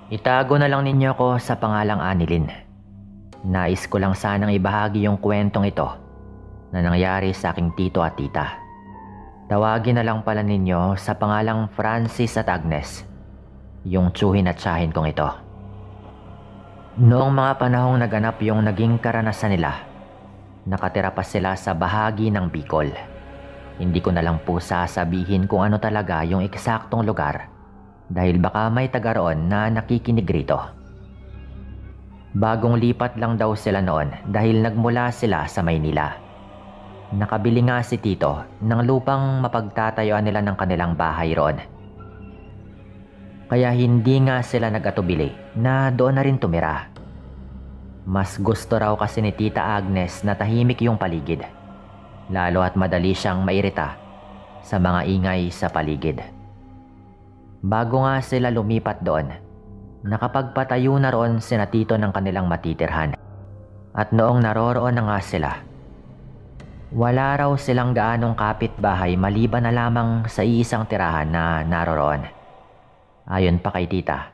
Itago na lang ninyo ko sa pangalang Anilin. Nais ko lang sanang ibahagi yung kwentong ito na nangyari sa aking tito at tita. Tawagin na lang pala ninyo sa pangalang Francis at Agnes, yung tsuhin at tiyahin kong ito. Noong mga panahong naganap yung naging karanasan nila, nakatira pa sila sa bahagi ng Bicol. Hindi ko na lang po sasabihin kung ano talaga yung eksaktong lugar dahil baka may taga roon na nakikinig rito. Bagong lipat lang daw sila noon dahil nagmula sila sa Maynila. Nakabili nga si tito ng lupang mapagtatayuan nila ng kanilang bahay roon. Kaya hindi nga sila nag-atubili na doon na rin tumira. Mas gusto raw kasi ni Tita Agnes na tahimik yung paligid, lalo at madali siyang mairita sa mga ingay sa paligid. Bago nga sila lumipat doon, nakapagpatayo na roon sina tito ng kanilang matitirhan. At noong naroroon na nga sila, wala raw silang gaanong kapitbahay maliban na lamang sa iisang tirahan na naroroon. Ayon pa kay tita,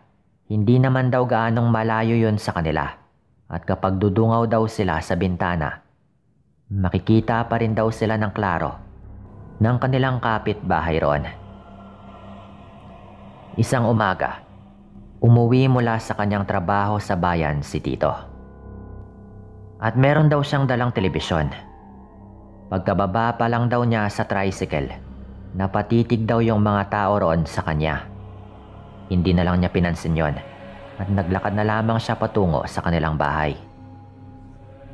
hindi naman daw gaanong malayo yun sa kanila at kapag dudungaw daw sila sa bintana, makikita pa rin daw sila ng klaro ng kanilang kapitbahay roon. Isang umaga, umuwi mula sa kanyang trabaho sa bayan si tito. At meron daw siyang dalang telebisyon. Pagkababa pa lang daw niya sa tricycle, napatitig daw yung mga tao roon sa kanya. Hindi na lang niya pinansin yon at naglakad na lamang siya patungo sa kanilang bahay.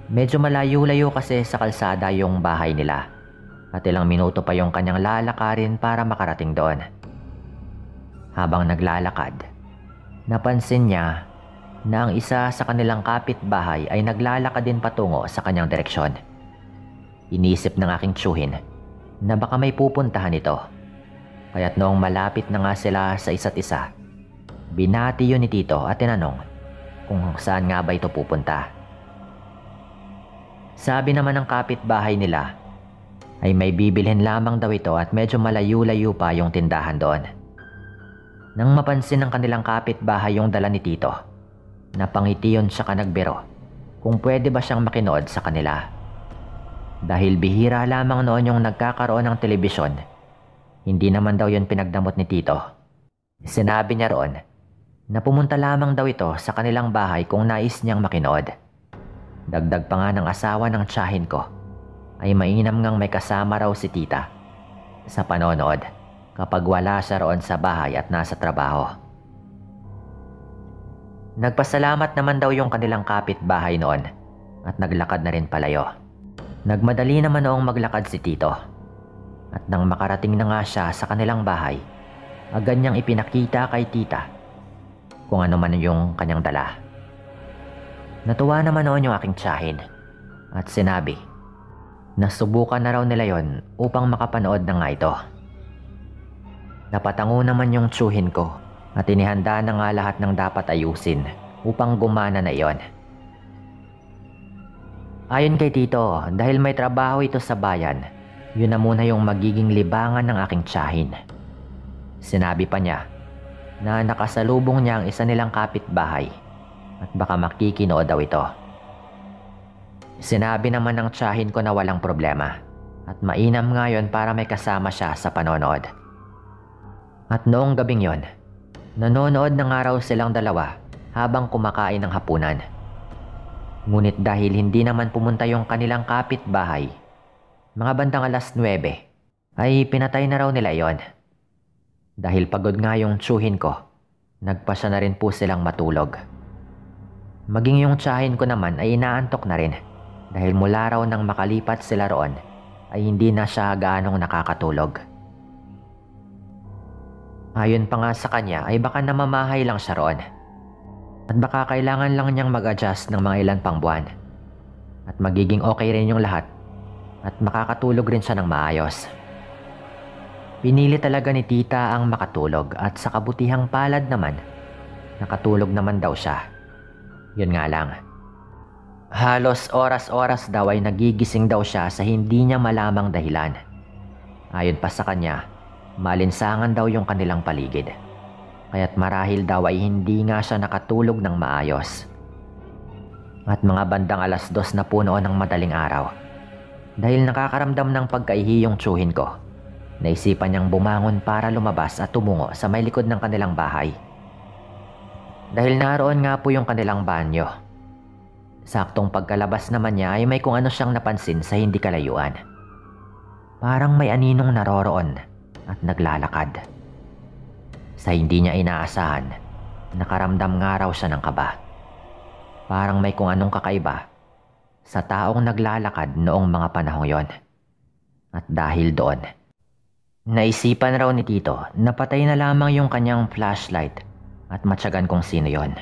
Medyo malayo-layo kasi sa kalsada yung bahay nila at ilang minuto pa yung kanyang lalakarin para makarating doon. Habang naglalakad, napansin niya na ang isa sa kanilang kapitbahay ay naglalakad din patungo sa kanyang direksyon. Iniisip ng aking tsuhin na baka may pupuntahan ito. Kaya't noong malapit na nga sila sa isa't isa, binati yun ni tito at tinanong kung saan nga ba ito pupunta. Sabi naman ng kapitbahay nila ay may bibilhin lamang daw ito at medyo malayo-layo pa yung tindahan doon. Nang mapansin ng kanilang kapitbahay yung dala ni tito, napangiti yun siya nagbiro kung pwede ba siyang makinood sa kanila. Dahil bihira lamang noon yung nagkakaroon ng telebisyon, hindi naman daw yun pinagdamot ni tito. Sinabi niya roon na pumunta lamang daw ito sa kanilang bahay kung nais niyang makinood. Dagdag pa nga ng asawa ng tiyahin ko ay mainam ngang may kasama raw si tita sa panonood kapag wala siya roon sa bahay at nasa trabaho. Nagpasalamat naman daw yung kanilang kapitbahay noon at naglakad na rin palayo. Nagmadali naman noong maglakad si tito at nang makarating na nga siya sa kanilang bahay, agad niyang ipinakita kay tita kung ano man yung kanyang dala. Natuwa naman noon yung aking tiyahin at sinabi na subukan na raw nila yon upang makapanood na nga ito. Napatango naman yung tsuhin ko at inihanda na nga lahat ng dapat ayusin upang gumana na iyon. Ayon kay tito, dahil may trabaho ito sa bayan, yun na muna yung magiging libangan ng aking tiyahin. Sinabi pa niya na nakasalubong niya ang isa nilang kapitbahay at baka makikinood daw ito. Sinabi naman ng tiyahin ko na walang problema at mainam nga yun para may kasama siya sa panonood. At noong gabing yon, nanonood na nga raw silang dalawa habang kumakain ng hapunan. Ngunit dahil hindi naman pumunta yung kanilang kapitbahay, mga bandang 9:00 ay pinatay na raw nila yon. Dahil pagod nga yung tsuhin ko, nagpasya na rin po silang matulog. Maging yung tiyahin ko naman ay inaantok na rin dahil mula raw nang makalipat sila roon ay hindi na siya gaanong nakakatulog. Ayon pa nga sa kanya ay baka namamahay lang siya roon at baka kailangan lang niyang mag-adjust ng mga ilan pang buwan at magiging okay rin yung lahat at makakatulog rin siya ng maayos. Pinili talaga ni tita ang makatulog at sa kabutihang palad naman, nakatulog naman daw siya. Yun nga lang, halos oras-oras daw ay nagigising daw siya sa hindi niya malamang dahilan. Ayon pa sa kanya, malinsangan daw yung kanilang paligid. kaya't marahil daw ay hindi nga siya nakatulog ng maayos. At mga bandang 2:00 na po noon ng madaling araw. Dahil nakakaramdam ng pagkaihi yung tsuhin ko, naisipan niyang bumangon para lumabas at tumungo sa may likod ng kanilang bahay. Dahil naroon nga po yung kanilang banyo. Saktong pagkalabas naman niya ay may kung ano siyang napansin sa hindi kalayuan. Parang may aninong naroroon at naglalakad. Sa hindi niya inaasahan, nakaramdam nga raw siya ng kaba. Parang may kung anong kakaiba sa taong naglalakad noong mga panahong yon. At dahil doon, naisipan raw ni Tito na patay na lamang yung kanyang flashlight at matyagan kung sino yon.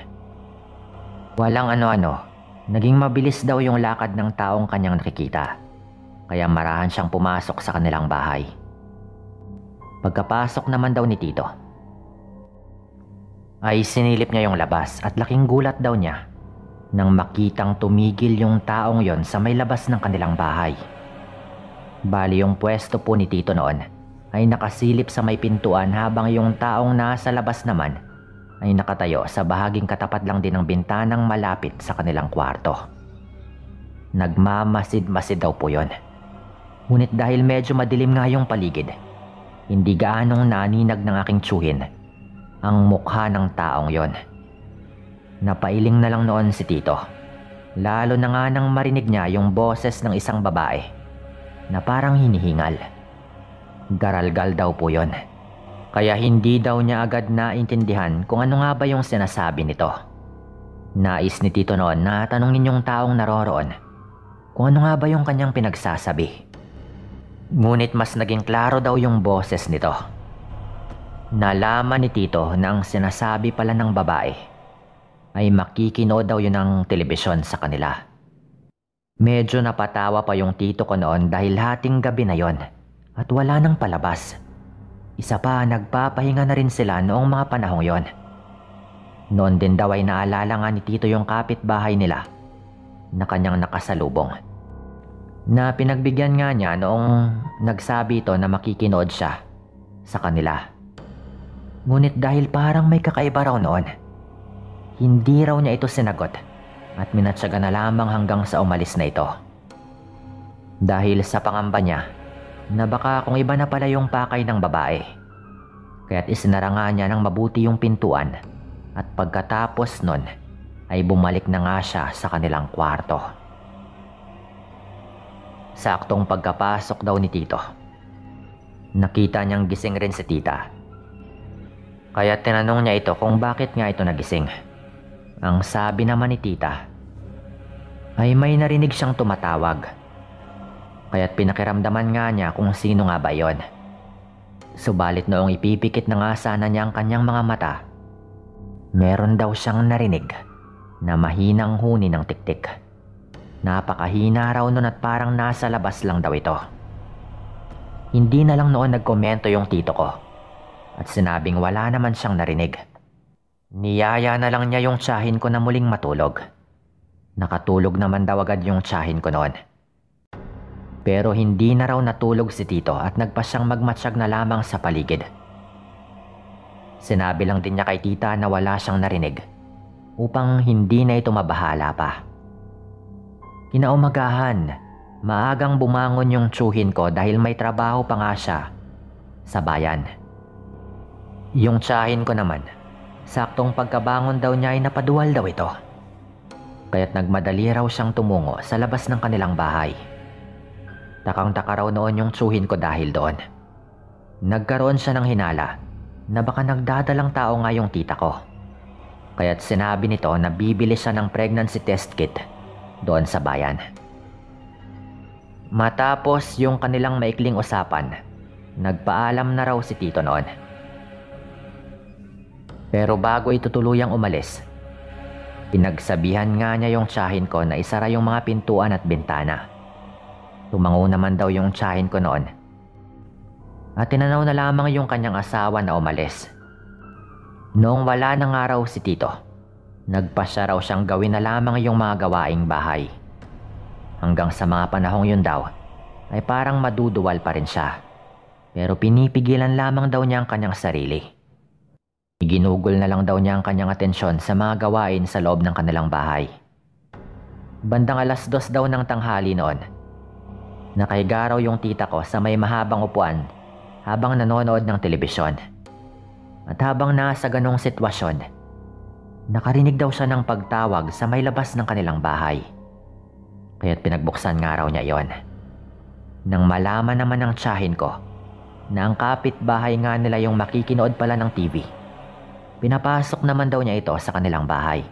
Walang ano-ano, naging mabilis daw yung lakad ng taong kanyang nakikita, kaya marahan siyang pumasok sa kanilang bahay. Pagkapasok naman daw ni Tito, ay sinilip niya yung labas at laking gulat daw niya nang makitang tumigil yung taong yon sa may labas ng kanilang bahay. Bali yung pwesto po ni Tito noon ay nakasilip sa may pintuan habang yung taong nasa labas naman ay nakatayo sa bahaging katapat lang din ng bintanang malapit sa kanilang kwarto. Nagmamasid-masid daw po yon. Ngunit dahil medyo madilim nga yung paligid, hindi gaanong naninag ng aking tsuhin ang mukha ng taong yon. Napailing na lang noon si Tito, lalo na nga nang marinig niya yung boses ng isang babae na parang hinihingal. Garalgal daw po yon, kaya hindi daw niya agad naintindihan kung ano nga ba yung sinasabi nito. Nais ni Tito noon na tanungin yung taong naroroon kung ano nga ba yung kanyang pinagsasabi. Ngunit mas naging klaro daw yung boses nito. Nalaman ni Tito na ang sinasabi pala ng babae ay makikinood daw yun ng telebisyon sa kanila. Medyo napatawa pa yung tito ko noon dahil hating gabi na yon at wala nang palabas. Isa pa, nagpapahinga na rin sila noong mga panahong yon. Noon din daw ay naalala nga ni Tito yung kapitbahay nila na kanyang nakasalubong, na pinagbigyan nga niya noong nagsabi ito na makikinood siya sa kanila. Ngunit dahil parang may kakaiba raw noon, hindi raw niya ito sinagot at minatsaga na lamang hanggang sa umalis na ito. Dahil sa pangamba niya na baka kung iba na pala yung pakay ng babae, kaya't isinara nga niya ng mabuti yung pintuan at pagkatapos nun ay bumalik na nga siya sa kanilang kwarto. Saktong pagkapasok daw ni Tito, nakita niyang gising rin si Tita. Kaya tinanong niya ito kung bakit nga ito nagising. Ang sabi naman ni Tita ay may narinig siyang tumatawag, kaya't pinakiramdaman nga niya kung sino nga ba yon. Subalit noong ipipikit na nga sana niya ang kanyang mga mata, meron daw siyang narinig na mahinang huni ng tiktik. Napakahina raw nun at parang nasa labas lang daw ito. Hindi na lang noon nagkomento yung tito ko at sinabing wala naman siyang narinig. Niyaya na lang niya yung tiyahin ko na muling matulog. Nakatulog naman daw agad yung tiyahin ko noon. Pero hindi na raw natulog si Tito at nagpa siyang magmatsyag na lamang sa paligid. Sinabi lang din niya kay Tita na wala siyang narinig upang hindi na ito mabahala pa. Kinaumagahan, maagang bumangon yung tsuhin ko dahil may trabaho pa nga siya sa bayan. Yung tiyahin ko naman, saktong pagkabangon daw niya ay napaduwal daw ito. Kaya't nagmadali raw siyang tumungo sa labas ng kanilang bahay. Takang-taka raw noon yung tsuhin ko dahil doon. Nagkaroon siya ng hinala na baka nagdadalang tao nga yung tita ko. Kaya't sinabi nito na bibili siya ng pregnancy test kit doon sa bayan. Matapos yung kanilang maikling usapan, nagpaalam na raw si Tito noon. Pero bago ito tuluyang umalis, pinagsabihan nga niya yung tiyahin ko na isara yung mga pintuan at bintana. Tumango naman daw yung tiyahin ko noon at tinanaw na lamang yung kanyang asawa na umalis. Noong wala na nga raw si Tito, nagpasya raw siyang gawin na lamang yung mga gawaing bahay. Hanggang sa mga panahong yun daw ay parang maduduwal pa rin siya, pero pinipigilan lamang daw niya ang kanyang sarili. Ginugol na lang daw niya ang kanyang atensyon sa mga gawain sa loob ng kanilang bahay. Bandang 2:00 daw ng tanghali noon. Nakahiga raw yung tita ko sa may mahabang upuan habang nanonood ng telebisyon. At habang nasa ganong sitwasyon, nakarinig daw siya ng pagtawag sa may labas ng kanilang bahay. Kaya't pinagbuksan nga raw niya yon. Nang malaman naman ng tiyahin ko na ang kapitbahay nga nila yung makikinood pala ng TV, pinapasok naman daw niya ito sa kanilang bahay.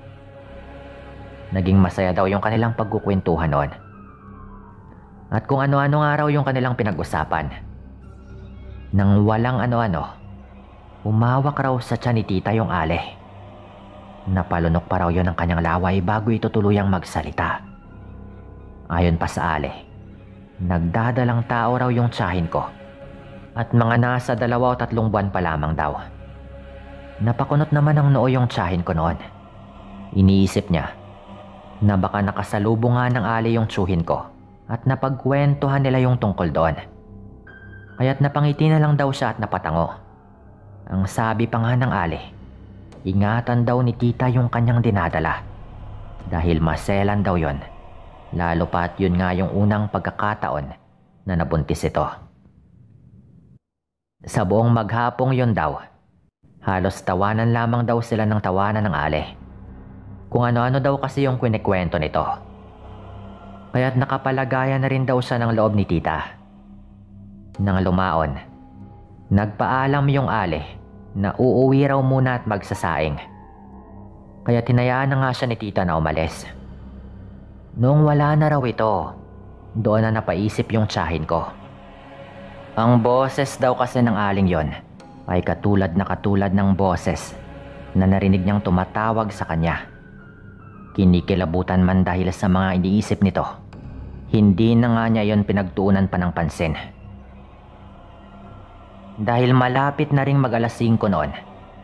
Naging masaya daw yung kanilang pagkukwentuhan noon. At kung ano-ano nga raw yung kanilang pinag-usapan. Nang walang ano-ano, umawak raw sa tiyan ni tita yung ale. Napalunok pa raw yun ng kanyang laway bago ito tuluyang magsalita. Ayon pa sa ale, nagdadalang tao raw yung tiyahin ko. At mga nasa 2 o 3 buwan pa lamang daw. Napakunot naman ang noo yung tiyahin ko noon. Iniisip niya na baka nakasalubong nga ng ali yung tsuhin ko at napagkwentuhan nila yung tungkol doon. Kaya't napangiti na lang daw siya at napatango. Ang sabi pa nga ng ali, ingatan daw ni tita yung kanyang dinadala dahil maselan daw yon, lalo pat yun nga yung unang pagkakataon na nabuntis ito. Sa buong maghapong yon daw, halos tawanan lamang daw sila ng tawanan ng ale. Kung ano-ano daw kasi yung kwento nito. Kaya't nakapalagayan na rin daw siya ng loob ni tita. Nang lumaon, nagpaalam yung ale na uuwi raw muna at magsasaing. Kaya tinayaan na nga siya ni tita na umalis. Noong wala na raw ito, doon na napaisip yung tiyahin ko. Ang boses daw kasi ng aling yon ay katulad ng boses na narinig niyang tumatawag sa kanya. Kinikilabutan man dahil sa mga iniisip nito, hindi na nga niya yon pinagtuunan pa ng pansin. Dahil malapit na ring mag-5 noon,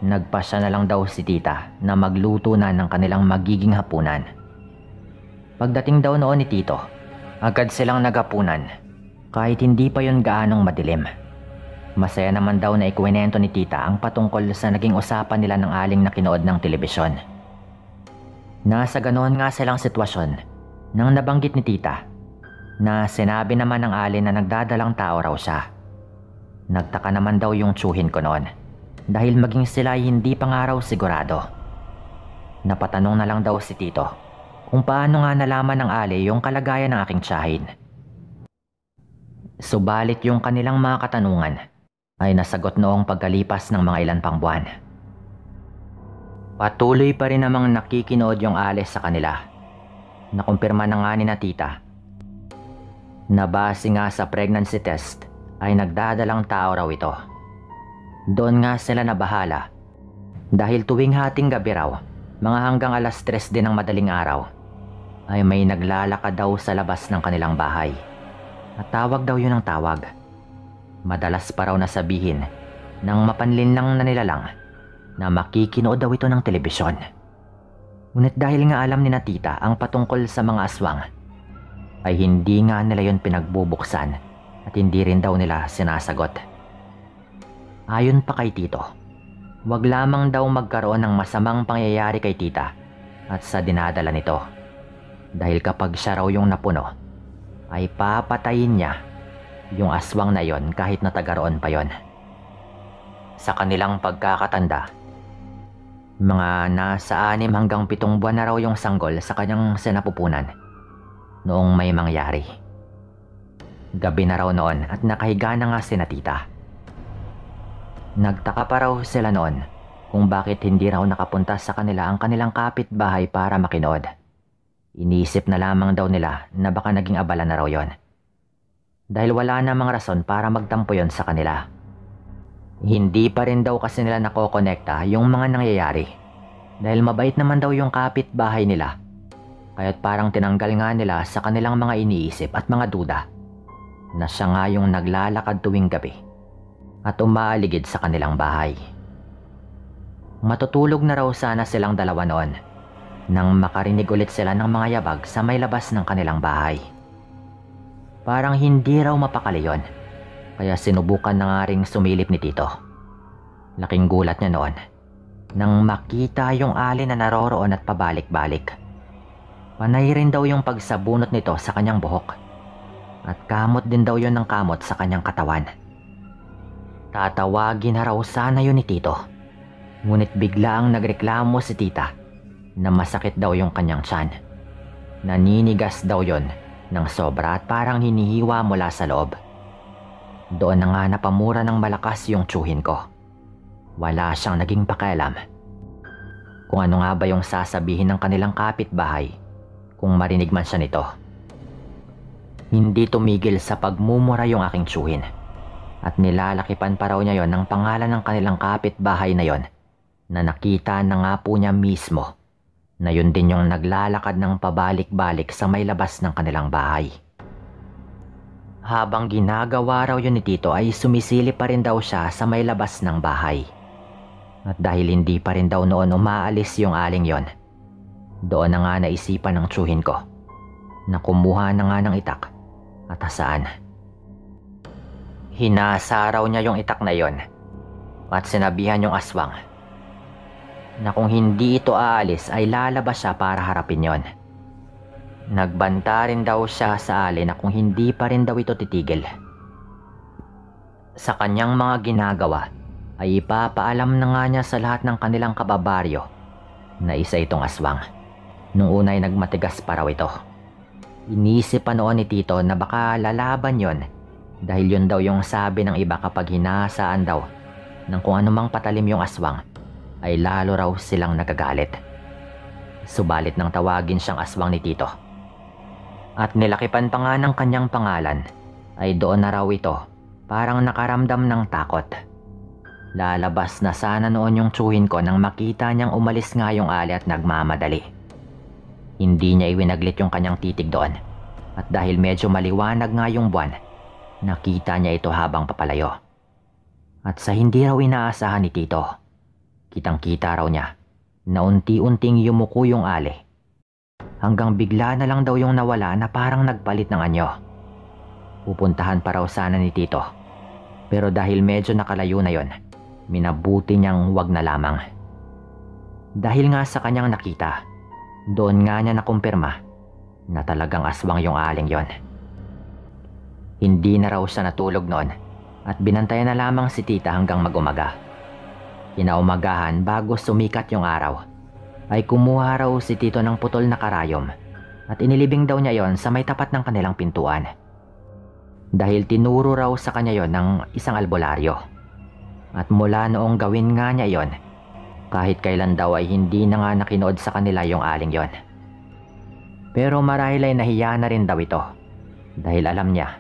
nagpasya na lang daw si tita na magluto na ng kanilang magiging hapunan. Pagdating daw noon ni tito, agad silang naghapunan kahit hindi pa yon gaanong madilim. Masaya naman daw na ikwento ni tita ang patungkol sa naging usapan nila ng aling nakinood ng telebisyon. Nasa ganoon nga silang sitwasyon nang nabanggit ni tita na sinabi naman ng alin na nagdadalang tao raw siya. Nagtaka naman daw yung tsuhin ko noon dahil maging sila hindi pa nga raw sigurado. Napatanong na lang daw si tito kung paano nga nalaman ng ali yung kalagayan ng aking tiyahin. Subalit yung kanilang mga katanungan ay nasagot noong pagkalipas ng mga ilan pang buwan. Patuloy pa rin namang nakikinood yung ali sa kanila. Nakumpirma na nga ni na tita na base nga sa pregnancy test ay nagdadalang tao raw ito. Doon nga sila nabahala dahil tuwing hating gabi raw, mga hanggang 3:00 din ng madaling araw, ay may naglalakad daw sa labas ng kanilang bahay. At tawag daw yun ang tawag. Madalas pa raw nasabihin ng mapanlinlang na nilalang na makikinood daw ito ng telebisyon. Ngunit dahil nga alam ni na tita ang patungkol sa mga aswang, ay hindi nga nila yun pinagbubuksan at hindi rin daw nila sinasagot. Ayon pa kay tito, wag lamang daw magkaroon ng masamang pangyayari kay tita at sa dinadala nito. Dahil kapag siya raw yung napuno, ay papatayin niya yung aswang na yon kahit na tagaroon pa yon. Sa kanilang pagkakatanda, mga nasa 6 hanggang 7 buwan na raw yung sanggol sa kanyang sinapupunan noong may mangyari. Gabi na raw noon at nakahiga na nga sina tita. Nagtaka pa raw sila noon kung bakit hindi raw nakapunta sa kanila ang kanilang kapitbahay para makinood. Iniisip na lamang daw nila na baka naging abala na raw yon. Dahil wala namang rason para magtampo yon sa kanila. Hindi pa rin daw kasi nila nakokonekta yung mga nangyayari. Dahil mabait naman daw yung kapitbahay nila. Kaya't parang tinanggal nga nila sa kanilang mga iniisip at mga duda na siya nga yung naglalakad tuwing gabi at umaaligid sa kanilang bahay. Matutulog na raw sana silang dalawa noon nang makarinig ulit sila ng mga yabag sa may labas ng kanilang bahay. Parang hindi raw mapakali yon, kaya sinubukan na nga ring sumilip ni tito. Laking gulat niya noon nang makita yung ali na naroroon at pabalik-balik. Panay rin daw yung pagsabunot nito sa kanyang buhok at kamot din daw yon ng kamot sa kanyang katawan. Tatawagin na raw sana yun ni Tito, ngunit biglaang nagreklamo si tita na masakit daw yung kanyang tiyan. Naninigas daw yon ng sobra at parang hinihiwa mula sa loob. Doon na nga napamura ng malakas yung tsuhin ko. Wala siyang naging pakialam kung ano nga ba yung sasabihin ng kanilang kapitbahay kung marinig man siya nito. Hindi tumigil sa pagmumura yung aking tsuhin at nilalakipan pa raw niya yon ng pangalan ng kanilang kapitbahay na yon na nakita na nga po niya mismo na yun din yung naglalakad ng pabalik-balik sa may labas ng kanilang bahay. Habang ginagawa raw yun ni Tito ay sumisili pa rin daw siya sa may labas ng bahay. At dahil hindi pa rin daw noon umaalis yung aling yon, doon na nga naisipan ng tsuhin ko na kumuha na nga ng itak at hasaan. Hinasa raw niya yung itak na yon at sinabihan yung aswang na kung hindi ito aalis ay lalabas siya para harapin yon. Nagbanta rin daw siya sa ali na kung hindi pa rin daw ito titigil sa kanyang mga ginagawa ay ipapaalam na nga niya sa lahat ng kanilang kababaryo na isa itong aswang. Nung unay nagmatigas pa raw ito. Inisip pa noon ni Tito na baka lalaban yon dahil yun daw yung sabi ng iba kapag hinasaan daw ng kung anumang patalim yung aswang ay lalo raw silang nagagalit. Subalit nang tawagin siyang aswang ni Tito at nilakipan pa nga ng kanyang pangalan ay doon na raw ito parang nakaramdam ng takot. Lalabas na sana noon yung tsuhin ko nang makita niyang umalis nga yung ali at nagmamadali. Hindi niya iwinaglit yung kanyang titig doon at dahil medyo maliwanag nga yung buwan, nakita niya ito habang papalayo. At sa hindi raw inaasahan ni Tito, kitang-kita raw niya na unti-unting yumuko yung ali hanggang bigla na lang daw yung nawala na parang nagpalit ng anyo. Pupuntahan pa raw sana ni Tito pero dahil medyo nakalayo na yon, minabuti niyang wag na lamang. Dahil nga sa kanyang nakita, doon nga niya nakumpirma na talagang aswang yung aling yon. Hindi na raw siya natulog noon at binantayan na lamang si tita hanggang mag-umaga. Kinaumagahan bago sumikat yung araw ay kumuha raw si Tito ng putol na karayom at inilibing daw niya yon sa may tapat ng kanilang pintuan. Dahil tinuro raw sa kanya yon ng isang albularyo. At mula noong gawin nga niya yon, kahit kailan daw ay hindi na nga nakinood sa kanila yung aling yon. Pero marahil ay nahiya na rin daw ito dahil alam niya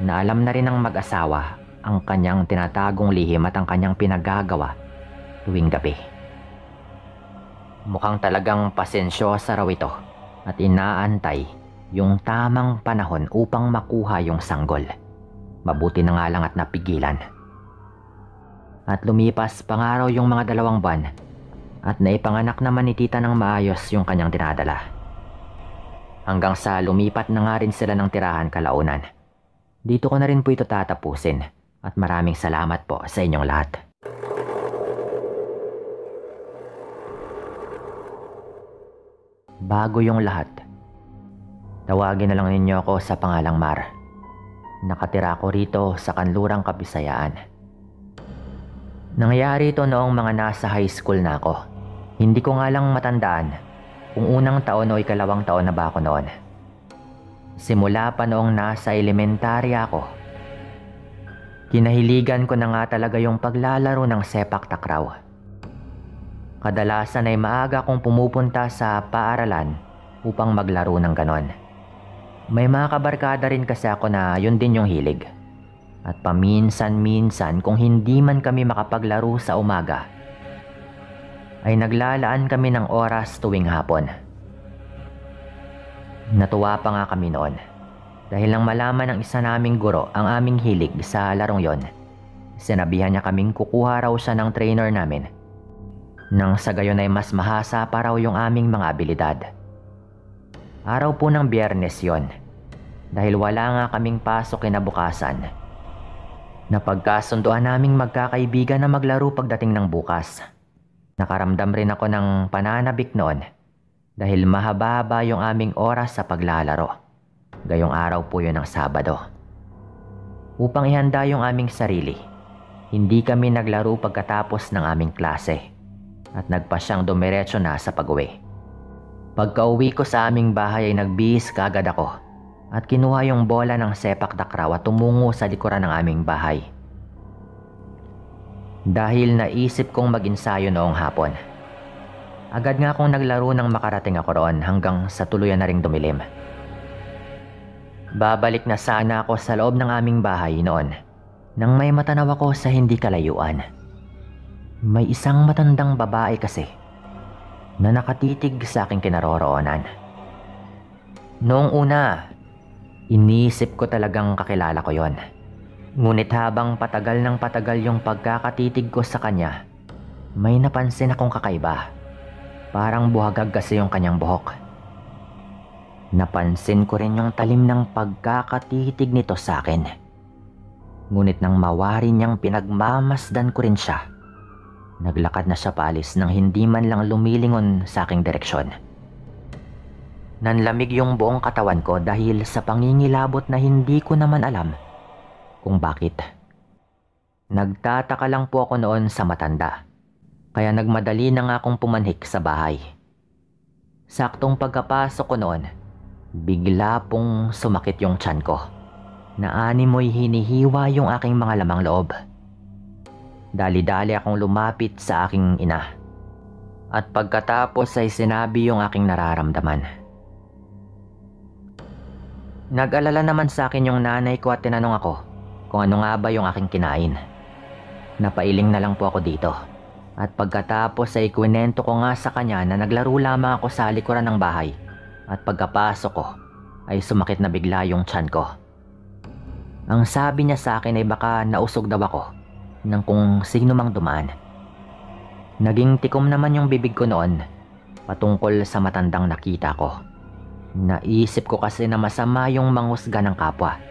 na alam na rin ng mag-asawa ang kanyang tinatagong lihim at ang kanyang pinagagawa tuwing gabi. Mukhang talagang pasensyosa raw ito at inaantay yung tamang panahon upang makuha yung sanggol. Mabuti na nga lang at napigilan. At lumipas pa nga raw yung mga 2 buwan at naipanganak naman ni tita ng maayos yung kanyang dinadala. Hanggang sa lumipat na nga rin sila ng tirahan kalaunan. Dito ko na rin po ito tatapusin at maraming salamat po sa inyong lahat. Bago yung lahat, tawagin na lang ninyo ako sa pangalang Mar. Nakatira ko rito sa Kanlurang, Kabisayaan. Nangyari ito noong mga nasa high school na ako. Hindi ko nga lang matandaan kung unang taon o ikalawang taon na ba ako noon. Simula pa noong nasa elementary ako, kinahiligan ko na nga talaga yung paglalaro ng sepak takraw. Kadalasan ay maaga kong pumupunta sa paaralan upang maglaro ng ganon. May mga kabarkada rin kasi ako na yun din yung hilig. At paminsan-minsan kung hindi man kami makapaglaro sa umaga, ay naglalaan kami ng oras tuwing hapon. Natuwa pa nga kami noon dahil nang malaman ng isa naming guro ang aming hilig sa larong yon, sinabihan niya kaming kukuha raw siya ng trainer namin. Nang sa gayon ay mas mahasa pa raw yung aming mga abilidad. Araw po ng Biyernes yon dahil wala nga kaming pasok kinabukasan. Napagkasunduan naming magkakaibigan na maglaro pagdating ng bukas. Nakaramdam rin ako ng pananabik noon dahil mahaba-haba yung aming oras sa paglalaro. Gayong araw po yun ng Sabado. Upang ihanda yung aming sarili, hindi kami naglaro pagkatapos ng aming klase at nagpasyang dumiretso na sa pag-uwi. Pagka-uwi ko sa aming bahay ay nagbihis kaagad ako at kinuha yung bola ng sepak takraw at tumungo sa likuran ng aming bahay. Dahil naisip kong mag-ensayo noong hapon, agad nga akong naglaro nang makarating ako roon hanggang sa tuluyan na ring dumilim. Babalik na sana ako sa loob ng aming bahay noon nang may matanaw ako sa hindi kalayuan. May isang matandang babae kasi na nakatitig sa aking kinaroroonan. Noong una, iniisip ko talagang kakilala ko yon. Ngunit habang patagal ng patagal yung pagkakatitig ko sa kanya, may napansin akong kakaiba. Parang buhagag kasi yung kanyang buhok. Napansin ko rin yung talim ng pagkakatitig nito sa akin. Ngunit nang mawari niyang pinagmamasdan ko rin siya, naglakad na siya paalis nang hindi man lang lumilingon sa aking direksyon. Nanlamig yung buong katawan ko dahil sa pangingilabot na hindi ko naman alam kung bakit. Nagtataka lang po ako noon sa matanda, kaya nagmadali na nga akong pumanhik sa bahay. Saktong pagkapasok ko noon, bigla pong sumakit yung tiyan ko. Naanimoy hinihiwa yung aking mga lamang loob. Dali-dali akong lumapit sa aking ina. At pagkatapos ay sinabi yung aking nararamdaman. Nag-alala naman sa akin yung nanay ko at tinanong ako kung ano nga ba yung aking kinain. Napailing na lang po ako dito. At pagkatapos ay kwento ko nga sa kanya na naglaro lamang ako sa likuran ng bahay. At pagkapasok ko ay sumakit na bigla yung tiyan ko. Ang sabi niya sa akin ay baka nausog daw ako ng kung sino mang dumaan. Naging tikom naman yung bibig ko noon patungkol sa matandang nakita ko. Naisip ko kasi na masama yung manghusga ng kapwa,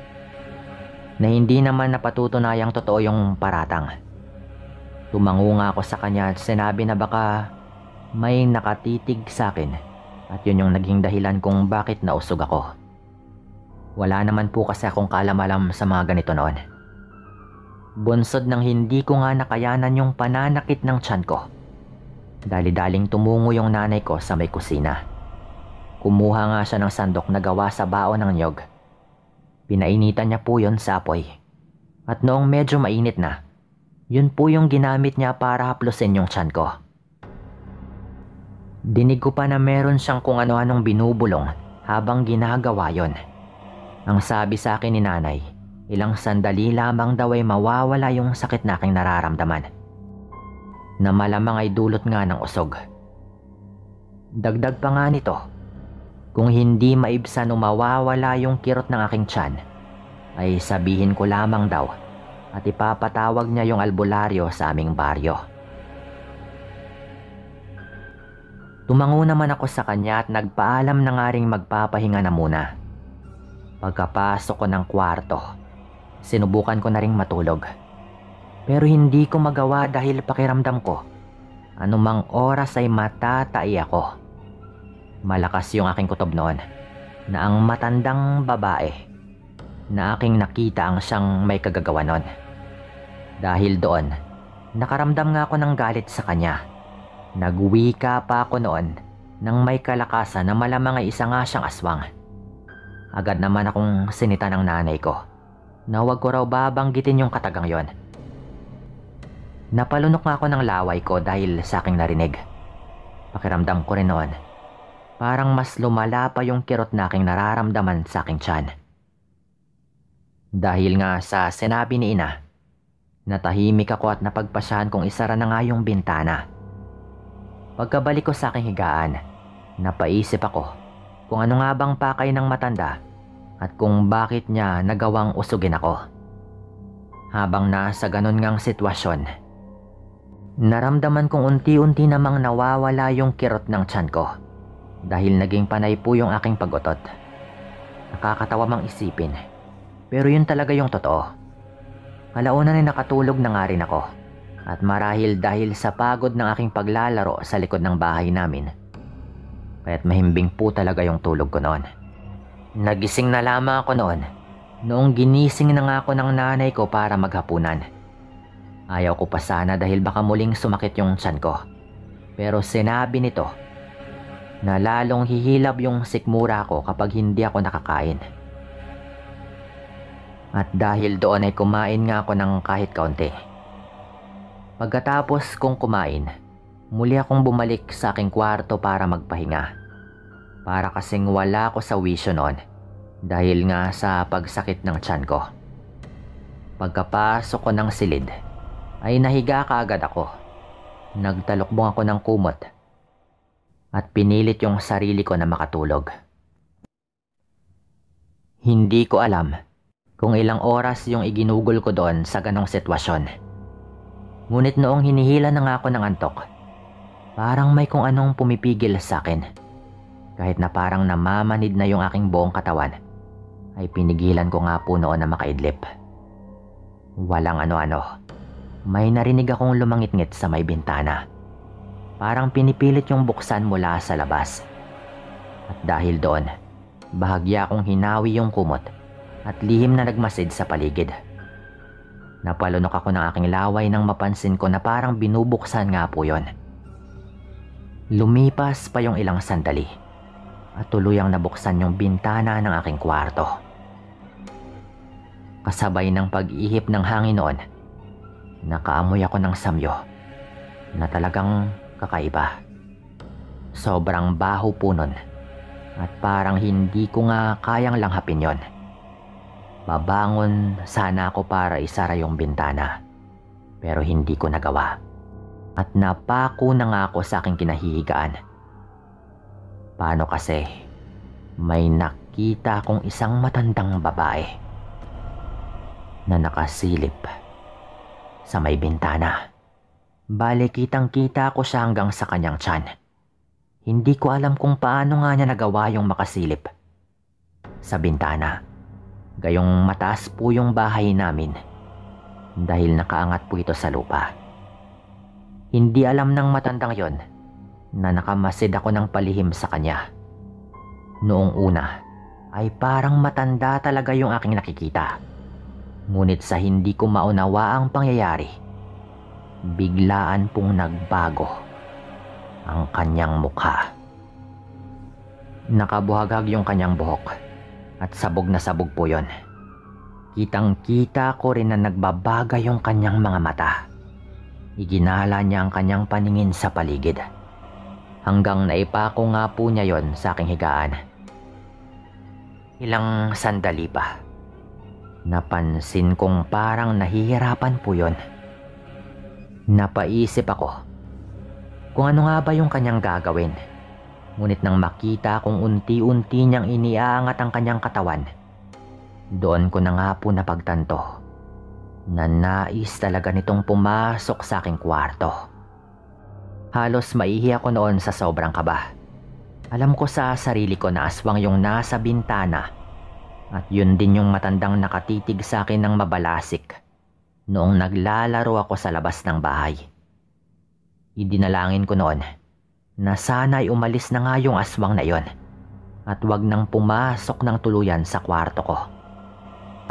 na hindi naman napatutunayang totoo yung paratang. Tumango nga ako sa kanya at sinabi na baka may nakatitig sa akin at yun yung naging dahilan kung bakit nausog ako. Wala naman po kasi akong kaalam-alam sa mga ganito noon. Bunsod ng hindi ko nga nakayanan yung pananakit ng tiyan ko. Dali-daling tumungo yung nanay ko sa may kusina. Kumuha nga siya ng sandok na gawa sa baon ng niyog. Pinainitan niya po yun sa apoy. At noong medyo mainit na, yun po yung ginamit niya para haplusin yung tiyan ko. Dinig ko pa na meron siyang kung ano-anong binubulong habang ginagawa yon. Ang sabi sa akin ni nanay, ilang sandali lamang daw ay mawawala yung sakit na aking nararamdaman, na malamang ay dulot nga ng usog. Dagdag pa nga nito, kung hindi maibsan o mawawala yung kirot ng aking tiyan, ay sabihin ko lamang daw at ipapatawag niya yung albularyo sa aming baryo. Tumango naman ako sa kanya at nagpaalam na nga ring magpapahinga na muna. Pagkapasok ko ng kwarto, sinubukan ko na ring matulog. Pero hindi ko magawa dahil pakiramdam ko, anumang oras ay matatai ako. Malakas yung aking kutob noon, na ang matandang babae na aking nakita ang siyang may kagagawa noon. Dahil doon, nakaramdam nga ako ng galit sa kanya. Nagwika pa ako noon nang may kalakasan na malamang ay isa nga siyang aswang. Agad naman akong sinita ng nanay ko na huwag ko raw babanggitin yung katagang yon. Napalunok nga ako ng laway ko dahil sa aking narinig. Pakiramdam ko rin noon, parang mas lumala pa yung kirot na aking nararamdaman sa aking tiyan. Dahil nga sa sinabi ni ina, natahimik ako at napagpasyahan kong isara na nga yung bintana. Pagkabalik ko sa aking higaan, napaisip ako kung ano nga bang pakay ng matanda at kung bakit niya nagawang usugin ako. Habang nasa ganun ngang sitwasyon, naramdaman kong unti-unti namang nawawala yung kirot ng tiyan ko dahil naging panay po yung aking pag-utot. Nakakatawa mang isipin, pero yun talaga yung totoo. Kalaunan ay nakatulog na nga rin ako At marahil dahil sa pagod ng aking paglalaro sa likod ng bahay namin, kaya't mahimbing po talaga yung tulog ko noon. Nagising na lamang ako noong ginising na nga ako ng nanay ko para maghapunan. Ayaw ko pa sana dahil baka muling sumakit yung tiyan ko. Pero sinabi nito na lalong hihilab yung sikmura ko kapag hindi ako nakakain. At dahil doon ay kumain nga ako ng kahit kaunti. Pagkatapos kong kumain, muli akong bumalik sa aking kwarto para magpahinga. Para kasing wala ako sa wisyo noon dahil nga sa pagsakit ng tiyan ko. Pagkapasok ko ng silid, ay nahiga kaagad ako. Nagtalokbong ako ng kumot at pinilit yung sarili ko na makatulog. Hindi ko alam kung ilang oras yung iginugol ko doon sa ganong sitwasyon. Ngunit noong hinihila na nga ako ng antok, parang may kung anong pumipigil sa akin. Kahit na parang namamanid na yung aking buong katawan, ay pinigilan ko nga po noon na makaidlip. Walang ano-ano. May narinig akong lumangit-ngit sa may bintana. Parang pinipilit yung buksan mula sa labas. At dahil doon, bahagya akong hinawi yung kumot at lihim na nagmasid sa paligid. Napalunok ako ng aking laway nang mapansin ko na parang binubuksan nga po yon. Lumipas pa yung ilang sandali at tuluyang nabuksan yung bintana ng aking kwarto. Kasabay ng pag-ihip ng hangin noon, nakaamoy ako ng samyo na talagang kakaiba. Sobrang baho po nun at parang hindi ko nga kayang langhapin yon. Babangon sana ako para isara yung bintana, pero hindi ko nagawa. At napako na nga ako sa aking kinahihigaan. Paano kasi may nakita akong isang matandang babae na nakasilip sa may bintana. Bale, kitang-kita ko siya hanggang sa kanyang tiyan. Hindi ko alam kung paano nga niya nagawa yung makasilip sa bintana. Gayong mataas po yung bahay namin dahil nakaangat po ito sa lupa. Hindi alam ng matandang yon na nakamasid ako ng palihim sa kanya. Noong una ay parang matanda talaga yung aking nakikita. Ngunit sa hindi ko maunawa ang pangyayari, biglaan pong nagbago ang kanyang mukha. Nakabuhaghag yung kanyang buhok. At sabog na sabog po yon. Kitang-kita ko rin na nagbabaga yung kanyang mga mata. Iginala niya ang kanyang paningin sa paligid. Hanggang naipako nga po niya yon sa aking higaan. Ilang sandali pa, napansin kong parang nahihirapan po yon. Napaisip ako kung ano nga ba yung kanyang gagawin. Ngunit nang makita kong unti-unti niyang iniaangat ang kanyang katawan, doon ko na nga po napagtanto na nais talaga nitong pumasok sa aking kwarto. Halos maihi ako noon sa sobrang kaba. Alam ko sa sarili ko na aswang yung nasa bintana at yun din yung matandang nakatitig sa akin ng mabalasik noong naglalaro ako sa labas ng bahay. Idinalangin ko noon na sana'y umalis na nga yung aswang na yon at wag nang pumasok ng tuluyan sa kwarto ko.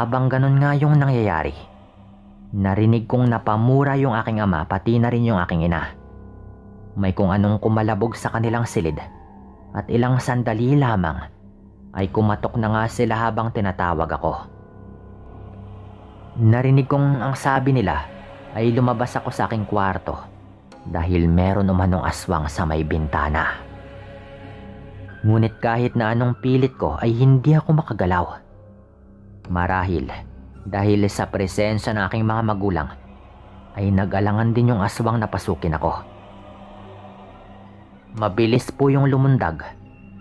Habang ganun nga yung nangyayari, narinig kong napamura yung aking ama pati na rin yung aking ina. May kung anong kumalabog sa kanilang silid at ilang sandali lamang ay kumatok na nga sila habang tinatawag ako. Narinig kong ang sabi nila ay lumabas ako sa aking kwarto dahil meron umanong aswang sa may bintana. Ngunit kahit na anong pilit ko ay hindi ako makagalaw. Marahil dahil sa presensya ng aking mga magulang ay nag-alangan din yung aswang na pasukin ako. Mabilis po yung lumundag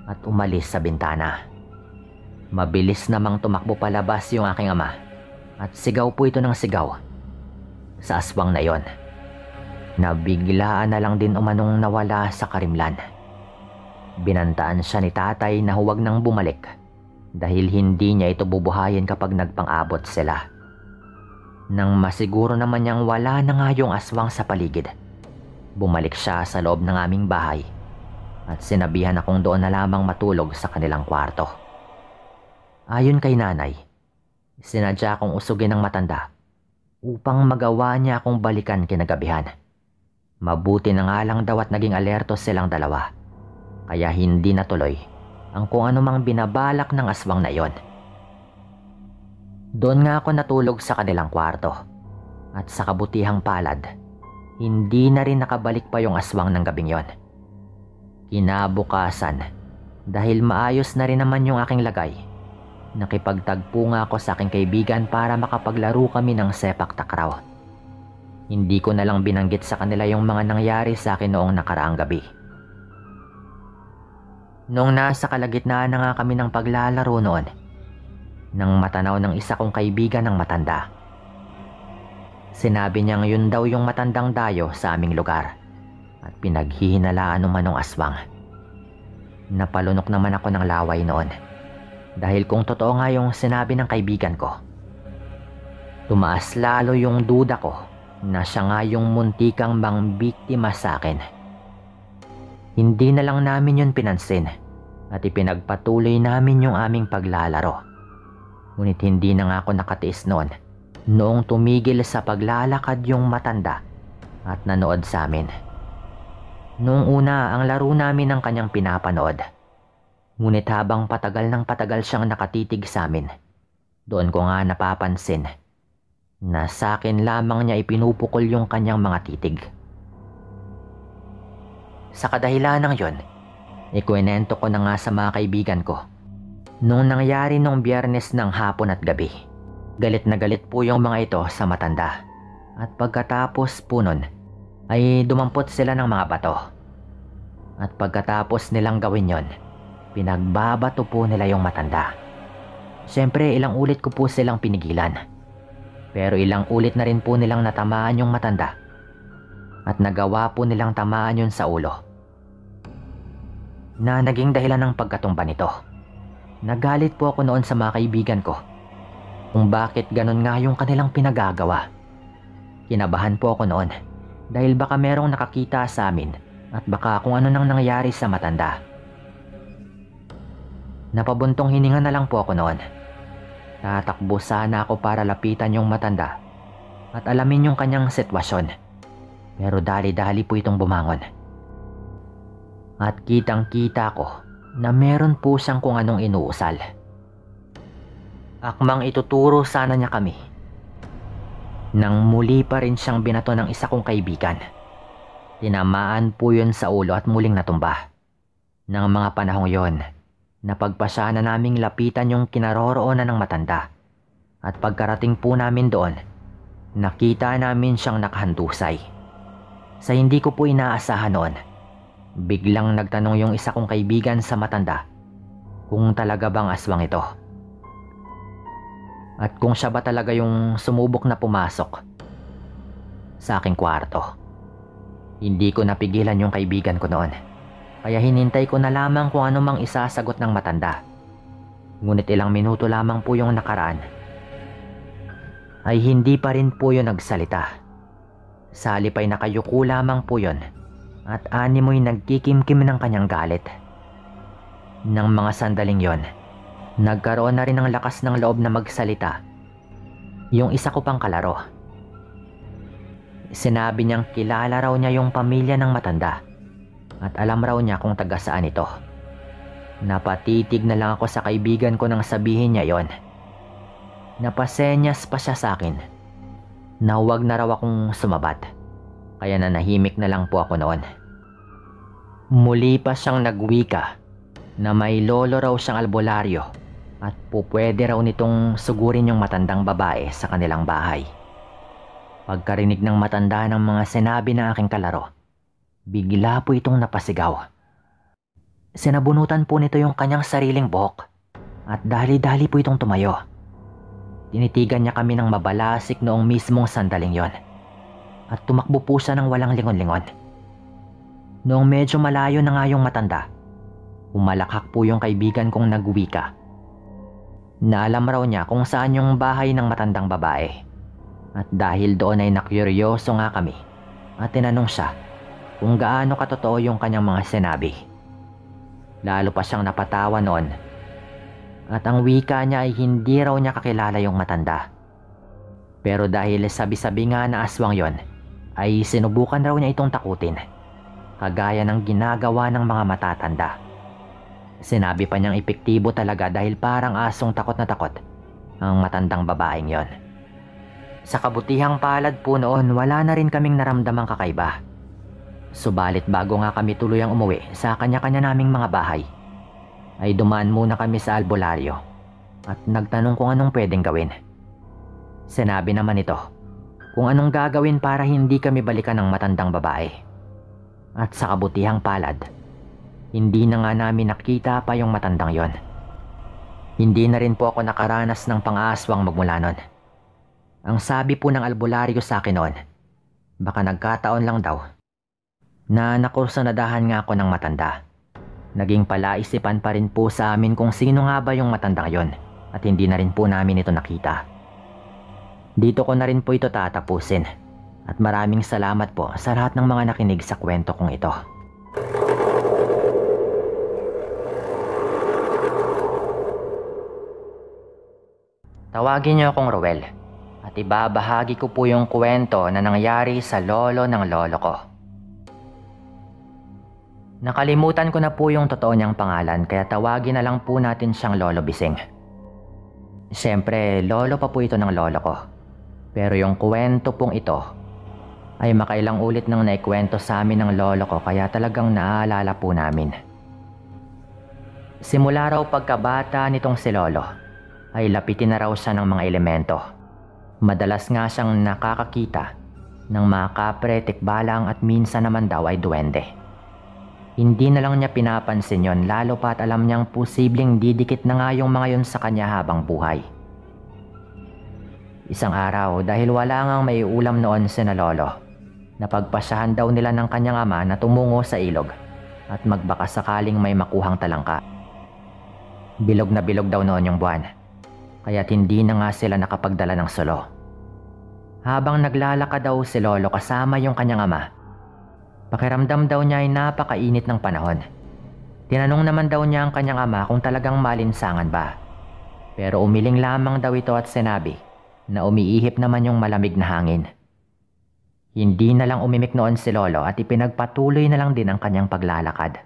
at umalis sa bintana. Mabilis namang tumakbo palabas yung aking ama at sigaw po ito ng sigaw sa aswang na yon. Nabiglaan na lang din umanong nawala sa karimlan. Binantaan siya ni tatay na huwag nang bumalik dahil hindi niya ito bubuhayin kapag nagpang-abot sila. Nang masiguro naman niyang wala na nga yung aswang sa paligid, bumalik siya sa loob ng aming bahay at sinabihan akong doon na lamang matulog sa kanilang kwarto. Ayon kay nanay, sinadya akong usugin ng matanda upang magawa niya akong balikan kinagabihan. Mabuti na nga lang daw at naging alerto silang dalawa, kaya hindi natuloy ang kung anumang binabalak ng aswang na iyon. Doon nga ako natulog sa kanilang kwarto at sa kabutihang palad, hindi na rin nakabalik pa yung aswang ng gabing yon. Kinabukasan, dahil maayos na rin naman yung aking lagay, nakipagtagpo nga ako sa aking kaibigan para makapaglaro kami ng sepak takraw. Hindi ko na lang binanggit sa kanila yung mga nangyari sa akin noong nakaraang gabi. Noong nasa kalagitnaan na nga kami ng paglalaro noon, nang matanaw ng isa kong kaibigan ng matanda. Sinabi niyang yun daw yung matandang dayo sa aming lugar at pinaghihinalaan manong aswang. Napalunok naman ako ng laway noon dahil kung totoo nga yung sinabi ng kaibigan ko. Tumaas lalo yung duda ko na siya nga yung muntikang mangbiktima sa akin. Hindi na lang namin yun pinansin at ipinagpatuloy namin yung aming paglalaro. Ngunit hindi na nga ako nakatiis noon noong tumigil sa paglalakad yung matanda at nanood sa amin. Noong una, ang laro namin ang kanyang pinapanood. Ngunit habang patagal ng patagal siyang nakatitig sa amin, doon ko nga napapansin na sa akin lamang niya ipinupukol yung kanyang mga titig. Sa kadahilanang yon, ikwento ko na nga sa mga kaibigan ko. Nung nangyari nung Biyernes ng hapon at gabi, galit na galit po yung mga ito sa matanda. At pagkatapos po nun, ay dumampot sila ng mga bato. At pagkatapos nilang gawin yon, pinagbabato po nila yung matanda. Siyempre, ilang ulit ko po silang pinigilan. Pero ilang ulit na rin po nilang natamaan yung matanda. At nagawa po nilang tamaan yun sa ulo. Na naging dahilan ng pagkatumba nito. Nagalit po ako noon sa mga kaibigan ko kung bakit ganun nga yung kanilang pinagagawa. Kinabahan po ako noon dahil baka merong nakakita sa amin at baka kung ano nang nangyari sa matanda. Napabuntong hininga na lang po ako noon. Tatakbo sana ako para lapitan yung matanda at alamin yung kanyang sitwasyon. Pero dali-dali po itong bumangon. At kitang-kita ko na meron po siyang kung anong inuusal. Akmang ituturo sana niya kami. Nang muli pa rin siyang binato ng isa kong kaibigan. Tinamaan po yun sa ulo at muling natumba. Nang mga panahong yon, napagpasya na naming lapitan yung kinaroroonan ng matanda. At pagkarating po namin doon, nakita namin siyang nakahandusay. Sa hindi ko po inaasahan noon, biglang nagtanong yung isa kong kaibigan sa matanda kung talaga bang aswang ito. At kung siya ba talaga yung sumubok na pumasok sa aking kwarto. Hindi ko napigilan yung kaibigan ko noon. Kaya hinintay ko na lamang kung ano mang isasagot ng matanda. Ngunit ilang minuto lamang po yung nakaraan ay hindi pa rin po yun nagsalita. Sa halip ay nakayuko lamang po yun at animoy nagkikimkim ng kanyang galit. Nang mga sandaling yon, nagkaroon na rin ng lakas ng loob na magsalita yung isa ko pang kalaro. Sinabi niyang kilala raw niya yung pamilya ng matanda at alam raw niya kung taga saan ito. Napatitig na lang ako sa kaibigan ko nang sabihin niya yon. Napasenyas pa siya sa akin na huwag na raw akong sumabat. Kaya nanahimik na lang po ako noon. Muli pa siyang nagwika na may lolo raw siyang albularyo at pupwede raw nitong sugurin yung matandang babae sa kanilang bahay. Pagkarinig ng matanda ng mga sinabi ng aking kalaro, bigla po itong napasigaw. Sinabunutan po nito yung kanyang sariling buhok at dali-dali po itong tumayo. Tinitigan niya kami ng mabalasik noong mismong sandaling yon. At tumakbo po siya ng walang lingon-lingon. Noong medyo malayo na nga yung matanda, umalakhak po yung kaibigan kong nagwika. Na alam raw niya kung saan yung bahay ng matandang babae. At dahil doon ay nakuryoso nga kami at tinanong siya kung gaano katotoo yung kanyang mga sinabi. Lalo pa siyang napatawa noon at ang wika niya ay hindi raw niya kakilala yung matanda. Pero dahil sabi-sabi nga na aswang yon, ay sinubukan raw niya itong takutin, kagaya ng ginagawa ng mga matatanda. Sinabi pa niyang epektibo talaga dahil parang asong takot na takot ang matandang babaeng yon. Sa kabutihang palad po noon, wala na rin kaming naramdamang kakaiba. Subalit bago nga kami tuluyang umuwi sa kanya-kanya naming mga bahay, ay dumaan muna kami sa albularyo at nagtanong kung anong pwedeng gawin. Sinabi naman ito kung anong gagawin para hindi kami balikan ng matandang babae. At sa kabutihang palad, hindi na nga namin nakita pa yung matandang yon. Hindi na rin po ako nakaranas ng pang-aaswang magmula nun. Ang sabi po ng albularyo sa akin noon, baka nagkataon lang daw na nakursanadahan nga ako ng matanda. Naging palaisipan pa rin po sa amin kung sino nga ba yung matandang yon at hindi na rin po namin ito nakita. Dito ko na rin po ito tatapusin at maraming salamat po sa lahat ng mga nakinig sa kwento kong ito. Tawagin niyo akong Roel at ibabahagi ko po yung kwento na nangyari sa lolo ng lolo ko. Nakalimutan ko na po yung totoo niyang pangalan kaya tawagin na lang po natin siyang Lolo Bising. Siyempre, lolo pa po ito ng lolo ko. Pero yung kwento pong ito ay makailang ulit nang naikwento sa amin ng lolo ko kaya talagang naaalala po namin. Simula raw pagkabata nitong si lolo ay lapitin na raw siya ng mga elemento. Madalas nga siyang nakakakita ng mga kapre, tikbalang at minsan naman daw ay duwende. Hindi na lang niya pinapansin yon lalo pat alam niyang posibleng didikit na nga yung mga yon sa kanya habang buhay. Isang araw dahil wala ngang may ulam noon si na lolo, napagpasyahan daw nila ng kanyang ama na tumungo sa ilog at magbaka sakaling may makuhang talangka. Bilog na bilog daw noon yung buwan, kaya't hindi na nga sila nakapagdala ng sulo. Habang naglalakad daw si lolo kasama yung kanyang ama, pakiramdam daw niya ay napakainit ng panahon. Tinanong naman daw niya ang kanyang ama kung talagang malinsangan ba. Pero umiling lamang daw ito at sinabi na umiihip naman yung malamig na hangin. Hindi na lang umimik noon si lolo at ipinagpatuloy na lang din ang kanyang paglalakad.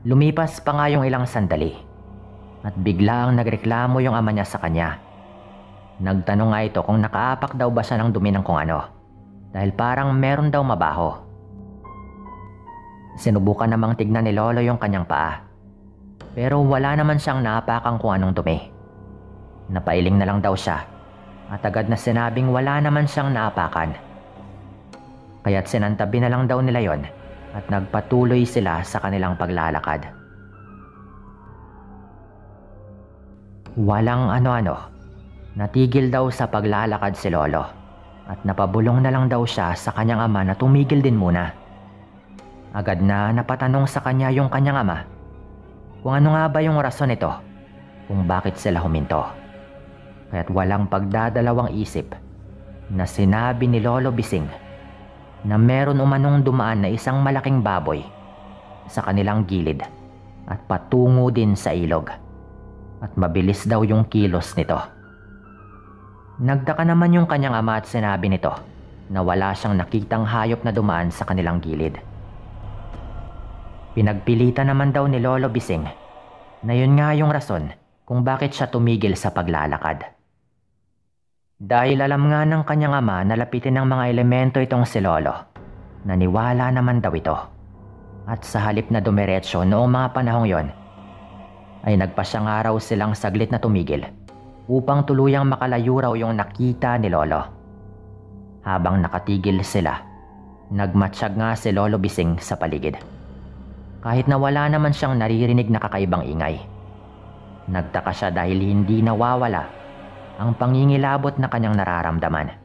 Lumipas pa nga yung ilang sandali at biglaang nagreklamo yung ama niya sa kanya. Nagtanong nga ito kung nakaapak daw ba siya ng dumi ng kung ano dahil parang meron daw mabaho. Sinubukan namang tignan ni lolo yung kanyang paa pero wala naman siyang naapakang kung anong dumi. Napailing na lang daw siya at agad na sinabing wala naman siyang naapakan. Kaya't sinantabi na lang daw nila yon at nagpatuloy sila sa kanilang paglalakad. Walang ano-ano, natigil daw sa paglalakad si lolo at napabulong na lang daw siya sa kanyang ama na tumigil din muna. Agad na napatanong sa kanya yung kanyang ama kung ano nga ba yung rason nito kung bakit sila huminto. Kaya't walang pagdadalawang isip na sinabi ni Lolo Bising na meron umanong dumaan na isang malaking baboy sa kanilang gilid at patungo din sa ilog at mabilis daw yung kilos nito. Nagtaka naman yung kanyang ama at sinabi nito na wala siyang nakitang hayop na dumaan sa kanilang gilid. Pinagpilitan naman daw ni Lolo Bising na yun nga yung rason kung bakit siya tumigil sa paglalakad. Dahil alam nga ng kanyang ama na lapitin ng mga elemento itong si lolo, naniwala naman daw ito. At sa halip na dumiretso noong mga panahong yon, ay nagpasyang araw silang saglit na tumigil upang tuluyang makalayo raw yung nakita ni lolo. Habang nakatigil sila, nagmatsyag nga si Lolo Bising sa paligid. Kahit na wala naman siyang naririnig na kakaibang ingay. Nagtaka siya dahil hindi nawawala ang pangingilabot na kanyang nararamdaman.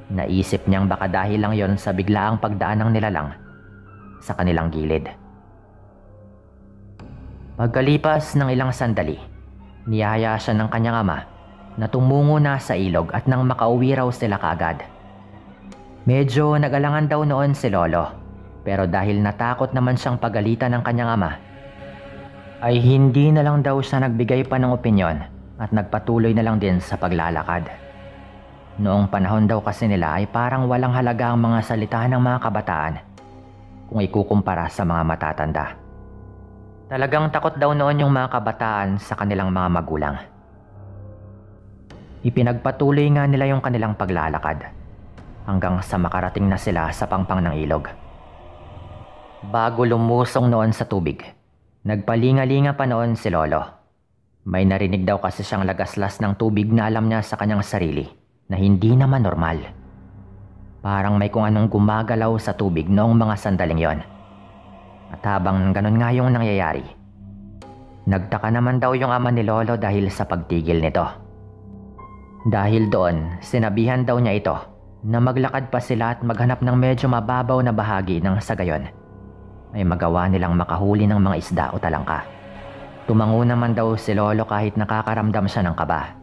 Naisip niyang baka dahil lang yon sa biglaang pagdaan ng nilalang sa kanilang gilid. Pagkalipas ng ilang sandali, niyaya siya ng kanyang ama na tumungo na sa ilog at nang makauwi raw sila kaagad. Medyo nag-alangan daw noon si Lolo, pero dahil natakot naman siyang pagalitan ng kanyang ama, ay hindi na lang daw siya nagbigay pa ng opinyon at nagpatuloy na lang din sa paglalakad. Noong panahon daw kasi nila ay parang walang halaga ang mga salita ng mga kabataan kung ikukumpara sa mga matatanda. Talagang takot daw noon yung mga kabataan sa kanilang mga magulang. Ipinagpatuloy nga nila yung kanilang paglalakad hanggang sa makarating na sila sa pangpang ng ilog. Bago lumusong noon sa tubig, nagpalingalinga pa noon si Lolo. May narinig daw kasi siyang lagaslas ng tubig na alam niya sa kanyang sarili na hindi naman normal. Parang may kung anong gumagalaw sa tubig noong mga sandaling yon. At habang ganun nga yung nangyayari, nagtaka naman daw yung ama ni Lolo dahil sa pagtigil nito. Dahil doon, sinabihan daw niya ito na maglakad pa sila at maghanap ng medyo mababaw na bahagi ng sa gayon ay magawa nilang makahuli ng mga isda o talangka. Tumango naman daw si Lolo kahit nakakaramdam siya ng kaba.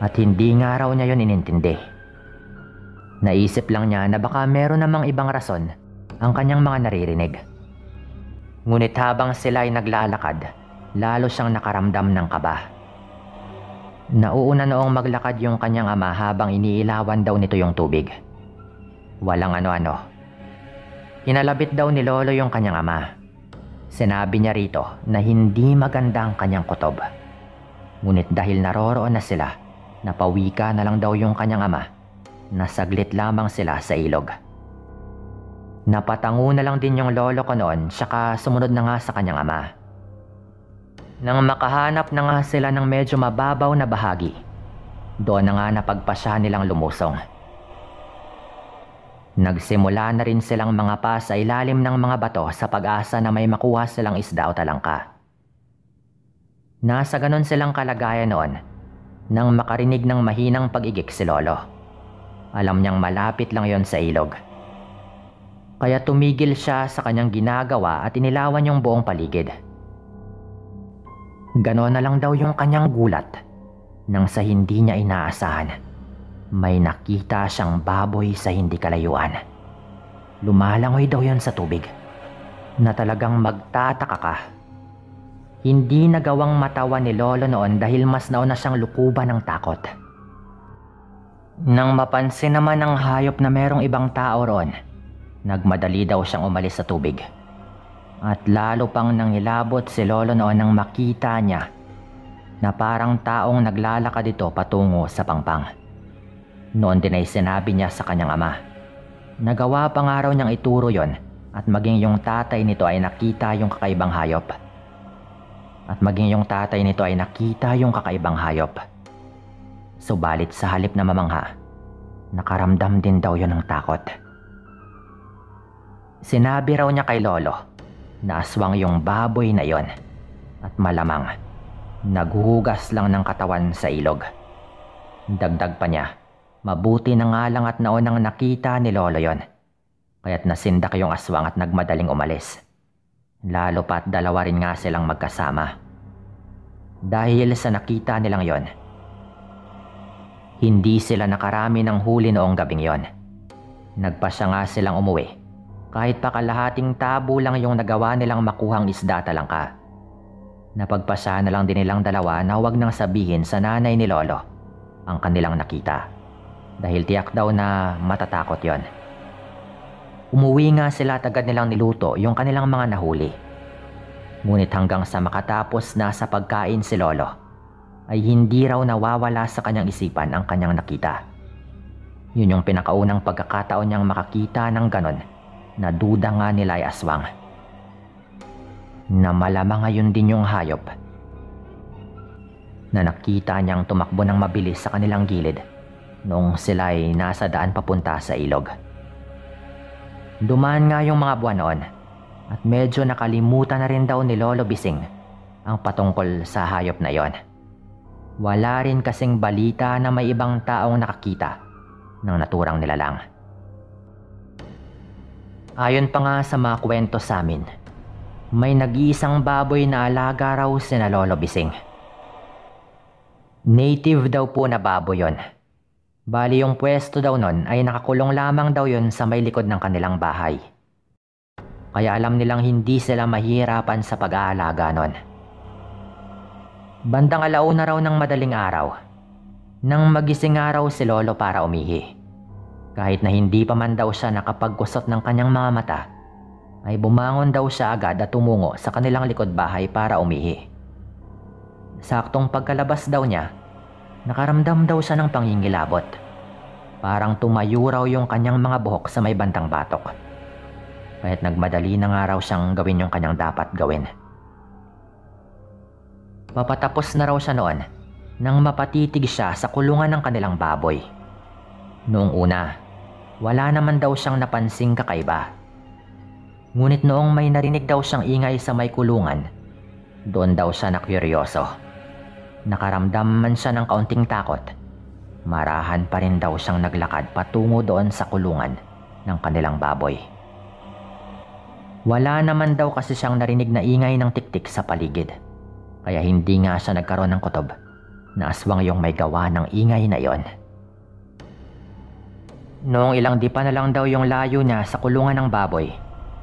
At hindi nga raw niya yun inintindi. Naisip lang niya na baka meron namang ibang rason ang kanyang mga naririnig. Ngunit habang sila ay naglalakad, lalo siyang nakaramdam ng kaba. Nauuna noong maglakad yung kanyang ama habang iniilawan daw nito yung tubig. Walang ano-ano. Kinalabit daw ni Lolo yung kanyang ama. Sinabi niya rito na hindi maganda ang kanyang kutob. Ngunit dahil naroroon na sila, napawika na lang daw yung kanyang ama na saglit lamang sila sa ilog. Napatango na lang din yung lolo ko noon, saka sumunod na nga sa kanyang ama. Nang makahanap na nga sila ng medyo mababaw na bahagi, doon na nga napagpasya nilang lumusong. Nagsimula na rin silang mga pa sa ilalim ng mga bato sa pag-asa na may makuha silang isda o talangka. Nasa ganon silang kalagayan noon nang makarinig ng mahinang pag-igik si Lolo. Alam niyang malapit lang yon sa ilog. Kaya tumigil siya sa kanyang ginagawa at inilawan yung buong paligid. Ganon na lang daw yung kanyang gulat nang sa hindi niya inaasahan, may nakita siyang baboy sa hindi kalayuan. Lumalangoy daw yon sa tubig na talagang magtataka ka. Hindi nagawang matawa ni Lolo noon dahil mas nauna siyang lukuban ng takot. Nang mapansin naman ng hayop na merong ibang tao roon, nagmadali daw siyang umalis sa tubig. At lalo pang nangilabot si Lolo noon nang makita niya na parang taong naglalakad ito patungo sa pangpang. Noon din ay sinabi niya sa kanyang ama. Nagawa pa nga raw niyang ituro yon at maging yung tatay nito ay nakita yung kakaibang hayop. Subalit sa halip na mamangha, nakaramdam din daw yon ng takot. Sinabi raw niya kay Lolo na aswang yung baboy na yon at malamang naghuhugas lang ng katawan sa ilog. Dagdag pa niya, mabuti na nga lang at naunang nakita ni Lolo yon, kaya't nasindak yung aswang at nagmadaling umalis. Lalo pa't dalawa rin nga silang magkasama. Dahil sa nakita nilang yon, hindi sila nakarami ng huli noong gabing yon. Nagpasya nga silang umuwi, kahit pa kalahating tabo lang yung nagawa nilang makuhang isda talangka. Napagpasya na lang din nilang dalawa na huwag nang sabihin sa nanay ni Lolo ang kanilang nakita, dahil tiyak daw na matatakot yon. Umuwi nga sila at agad nilang niluto yung kanilang mga nahuli. Ngunit hanggang sa makatapos na sa pagkain si Lolo, ay hindi raw nawawala sa kanyang isipan ang kanyang nakita. Yun yung pinakaunang pagkakataon niyang makakita ng ganon na duda nga nila ay aswang. Na malamang ngayon din yung hayop na nakita niyang tumakbo ng mabilis sa kanilang gilid noong sila ay nasa daan papunta sa ilog. Dumaan nga yung mga buwan noon at medyo nakalimutan na rin daw ni Lolo Bising ang patungkol sa hayop na yon. Wala rin kasing balita na may ibang taong nakakita ng naturang nilalang. Ayon pa nga sa mga kwento sa amin, may nag-iisang baboy na alaga raw sina Lolo Bising. Native daw po na baboy yon. Bali yung pwesto daw nun ay nakakulong lamang daw yon sa may likod ng kanilang bahay. Kaya alam nilang hindi sila mahihirapan sa pag-aalaga nun. Bandang 1:00 raw ng madaling araw, nang magising nga raw si Lolo para umihi. Kahit na hindi pa man daw siya nakapagkusot ng kanyang mga mata, ay bumangon daw siya agad at tumungo sa kanilang likod bahay para umihi. Saktong pagkalabas daw niya, nakaramdam daw siya ng pangingilabot. Parang tumayo raw yung kanyang mga buhok sa may bandang batok. Kaya't nagmadali na nga raw siyang gawin yung kanyang dapat gawin. Papatapos na raw siya noon nang mapatitig siya sa kulungan ng kanilang baboy. Noong una, wala naman daw siyang napansing kakaiba. Ngunit noong may narinig daw siyang ingay sa may kulungan, doon daw siya nakuryoso. Nakaramdam man siya ng kaunting takot, marahan pa rin daw siyang naglakad patungo doon sa kulungan ng kanilang baboy. Wala naman daw kasi siyang narinig na ingay ng tiktik sa paligid, kaya hindi nga siya nagkaroon ng kutob na aswang yung may gawa ng ingay na yon. Noong ilang dipa na lang daw yung layo niya sa kulungan ng baboy,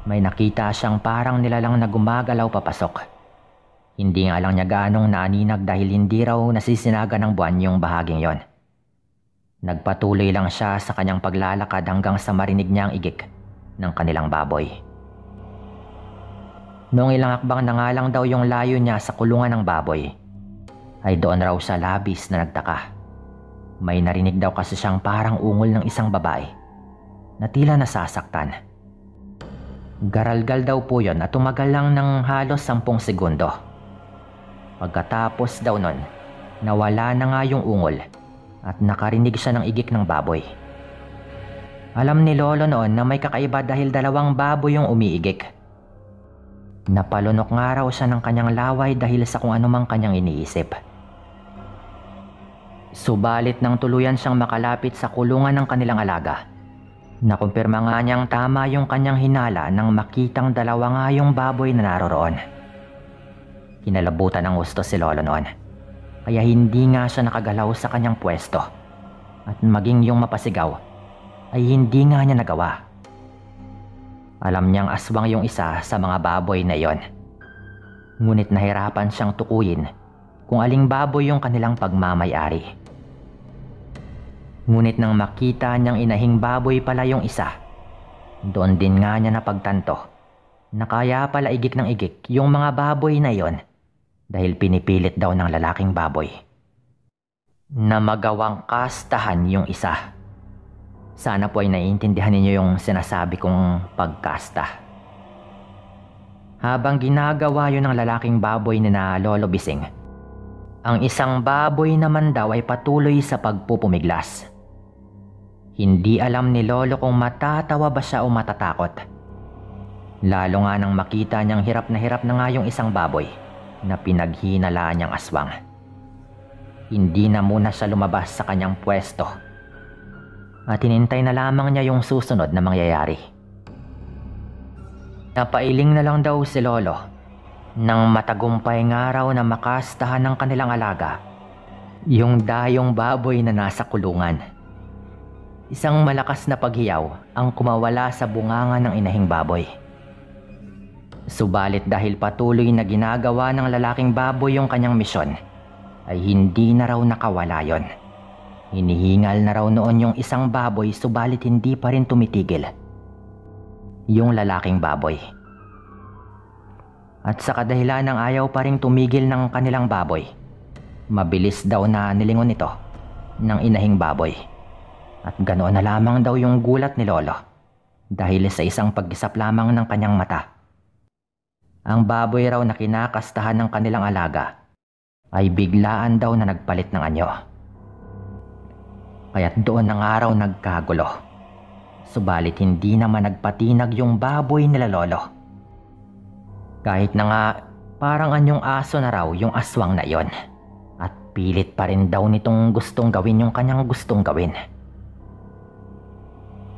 may nakita siyang parang nilalang na gumagalaw papasok. Hindi nga lang niya ganong naaninag dahil hindi raw nasisinaga ng buwan yung bahaging yon. Nagpatuloy lang siya sa kanyang paglalakad hanggang sa marinig niya ang igik ng kanilang baboy. Noong ilang hakbang na nga lang daw yung layo niya sa kulungan ng baboy, ay doon raw siya labis na nagtaka. May narinig daw kasi siyang parang ungol ng isang babae na tila nasasaktan. Garalgal daw po yon at tumagal lang ng halos 10 segundo. Pagkatapos daw nun, nawala na nga yung ungol at nakarinig siya ng igik ng baboy. Alam ni Lolo noon na may kakaiba dahil 2 baboy yung umiigik. Napalunok nga raw siya ng kanyang laway dahil sa kung anumang kanyang iniisip. Subalit nang tuluyan siyang makalapit sa kulungan ng kanilang alaga, nakumpirma nga niyang tama yung kanyang hinala nang makitang 2 nga yung baboy na naroroon. Kinalabutan ng gusto si Lolo noon, kaya hindi nga siya nakagalaw sa kanyang pwesto at maging yung mapasigaw ay hindi nga niya nagawa. Alam niyang aswang yung isa sa mga baboy na yon. Ngunit nahirapan siyang tukuyin kung aling baboy yung kanilang pagmamay-ari. Ngunit nang makita niyang inahing baboy pala yung isa, doon din nga niya napagtanto na kaya pala igik ng igik yung mga baboy na yon dahil pinipilit daw ng lalaking baboy na magawang kastahan yung isa. Sana po ay naiintindihan ninyo yung sinasabi kong pagkasta. Habang ginagawa yun ng lalaking baboy ni na Lolo Bising, ang isang baboy naman daw ay patuloy sa pagpupumiglas. Hindi alam ni Lolo kung matatawa ba siya o matatakot. Lalo nga nang makita niyang hirap na nga yung isang baboy na pinaghinalaan niyang aswang. Hindi na muna siya lumabas sa kanyang pwesto at hinintay na lamang niya yung susunod na mangyayari. Napailing na lang daw si Lolo nang matagumpay nga raw na makastahan ng kanilang alaga yung dayong baboy na nasa kulungan. Isang malakas na paghiyaw ang kumawala sa bunganga ng inahing baboy. Subalit dahil patuloy na ginagawa ng lalaking baboy yung kanyang misyon, ay hindi na raw nakawala yon. Hinihingal na raw noon yung isang baboy subalit hindi pa rin tumitigil yung lalaking baboy. At sa kadahilan ng ayaw pa rin tumigil ng kanilang baboy, mabilis daw na nilingon ito ng inahing baboy. At ganoon na lamang daw yung gulat ni Lolo dahil sa isang paggisap lamang ng kanyang mata. Ang baboy raw na kinakastahan ng kanilang alaga ay biglaan daw na nagpalit ng anyo. Kaya't doon na nga raw nagkagulo. Subalit hindi naman nagpatinag yung baboy nila Lolo. Kahit na nga parang anyong aso na raw yung aswang na yon. At pilit pa rin daw nitong gustong gawin yung kanyang gustong gawin.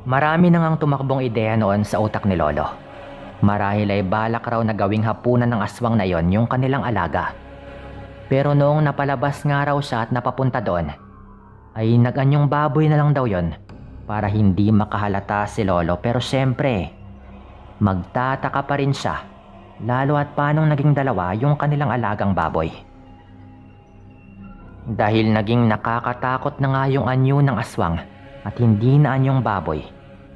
Marami na ngang tumakbong ideya noon sa utak ni Lolo. Marahil ay balak raw na gawing hapunan ng aswang na yon yung kanilang alaga. Pero noong napalabas nga raw siya at napapunta doon, ay nag-anyong baboy na lang daw yon para hindi makahalata si Lolo. Pero syempre, magtataka pa rin siya lalo at paanong naging dalawa yung kanilang alagang baboy. Dahil naging nakakatakot na nga yung anyo ng aswang at hindi na anyong baboy,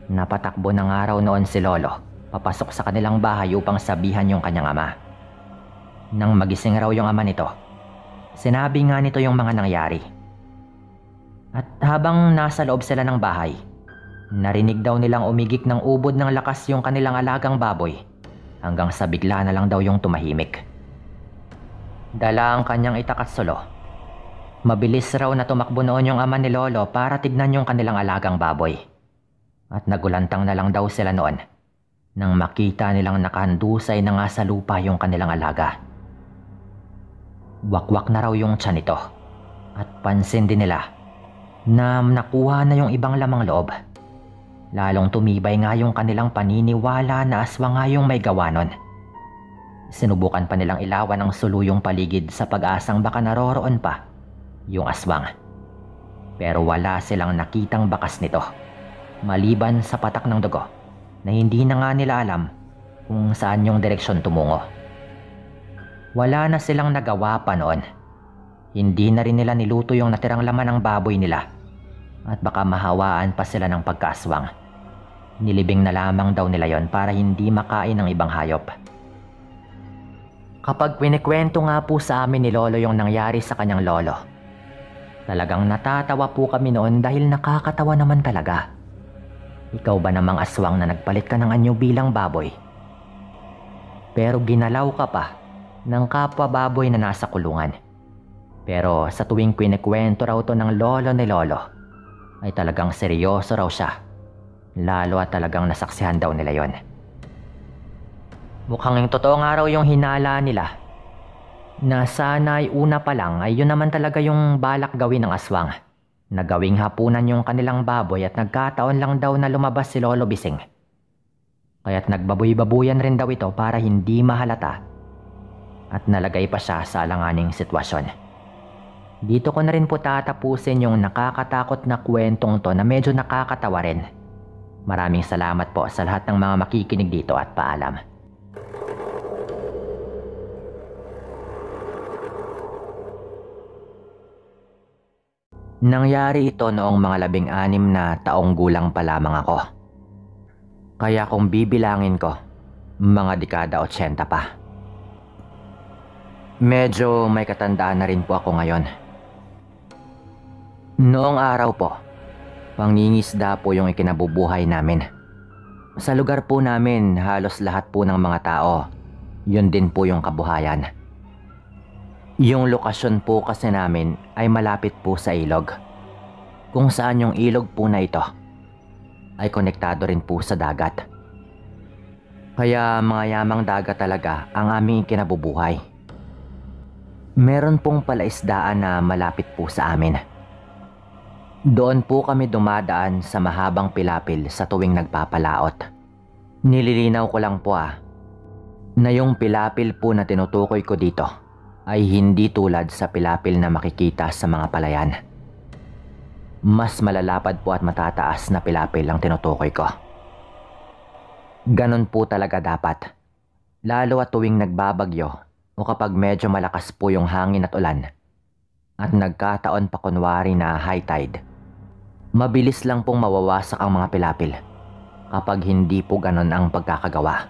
napatakbo na nga raw noon si Lolo papasok sa kanilang bahay upang sabihan yung kanyang ama. Nang magising raw yung ama nito, sinabi nga nito yung mga nangyari. At habang nasa loob sila ng bahay, narinig daw nilang umigik ng ubod ng lakas yung kanilang alagang baboy hanggang sa bigla na lang daw yung tumahimik. Dala ang kanyang itak at sulo. Mabilis raw na tumakbo noon yung ama ni Lolo para tignan yung kanilang alagang baboy. At nagulantang na lang daw sila noon nang makita nilang nakahandusay na nga sa lupa yung kanilang alaga. Wakwak na raw yung tiyan nito at pansin din nila na nakuha na yung ibang lamang loob. Lalong tumibay nga yung kanilang paniniwala na aswang nga yung may gawa nun. Sinubukan pa nilang ilawan ng sulo yung paligid sa pag-asang baka naroroon pa yung aswang. Pero wala silang nakitang bakas nito, maliban sa patak ng dugo na hindi na nga nila alam kung saan yung direksyon tumungo. Wala na silang nagawa pa noon. Hindi na rin nila niluto yung natirang laman ng baboy nila at baka mahawaan pa sila ng pagkaaswang. Nilibing na lamang daw nila yon para hindi makain ng ibang hayop. Kapag kwinikwento nga po sa amin ni Lolo yung nangyari sa kanyang lolo, talagang natatawa po kami noon dahil nakakatawa naman talaga. Ikaw ba namang aswang na nagpalit ka ng anyo bilang baboy? Pero ginalaw ka pa ng kapwa baboy na nasa kulungan. Pero sa tuwing kwinikwento raw to ng lolo ni Lolo, ay talagang seryoso raw siya. Lalo at talagang nasaksihan daw nila yon. Mukhang yung totoo nga raw yung hinala nila na sana ay una pa lang ay yun naman talaga yung balak gawin ng aswang. Nagawing hapunan yung kanilang baboy at nagkataon lang daw na lumabas si Lolo Bising. Kaya't nagbaboy-babuyan rin daw ito para hindi mahalata at nalagay pa siya sa alanganing sitwasyon. Dito ko na rin po tatapusin yung nakakatakot na kwentong to na medyo nakakatawa rin. Maraming salamat po sa lahat ng mga makikinig dito at paalam. Nangyari ito noong mga 16 na taong gulang pa lamang ako. Kaya kung bibilangin ko, mga dekada 80 pa. Medyo may katandaan na rin po ako ngayon. Noong araw po, pangingisda po yung ikinabubuhay namin. Sa lugar po namin, halos lahat po ng mga tao, yun din po yung kabuhayan. Yung lokasyon po kasi namin ay malapit po sa ilog. Kung saan yung ilog po na ito ay konektado rin po sa dagat. Kaya mga yamang dagat talaga ang aming kinabubuhay. Meron pong palaisdaan na malapit po sa amin. Doon po kami dumadaan sa mahabang pilapil sa tuwing nagpapalaot. Nililinaw ko lang po na yung pilapil po na tinutukoy ko dito ay hindi tulad sa pilapil na makikita sa mga palayan. Mas malalapad po at matataas na pilapil ang tinutukoy ko. Ganon po talaga dapat. Lalo at tuwing nagbabagyo o kapag medyo malakas po yung hangin at ulan at nagkataon pa kunwari na high tide. Mabilis lang pong mawawasak ang mga pilapil kapag hindi po ganon ang pagkakagawa.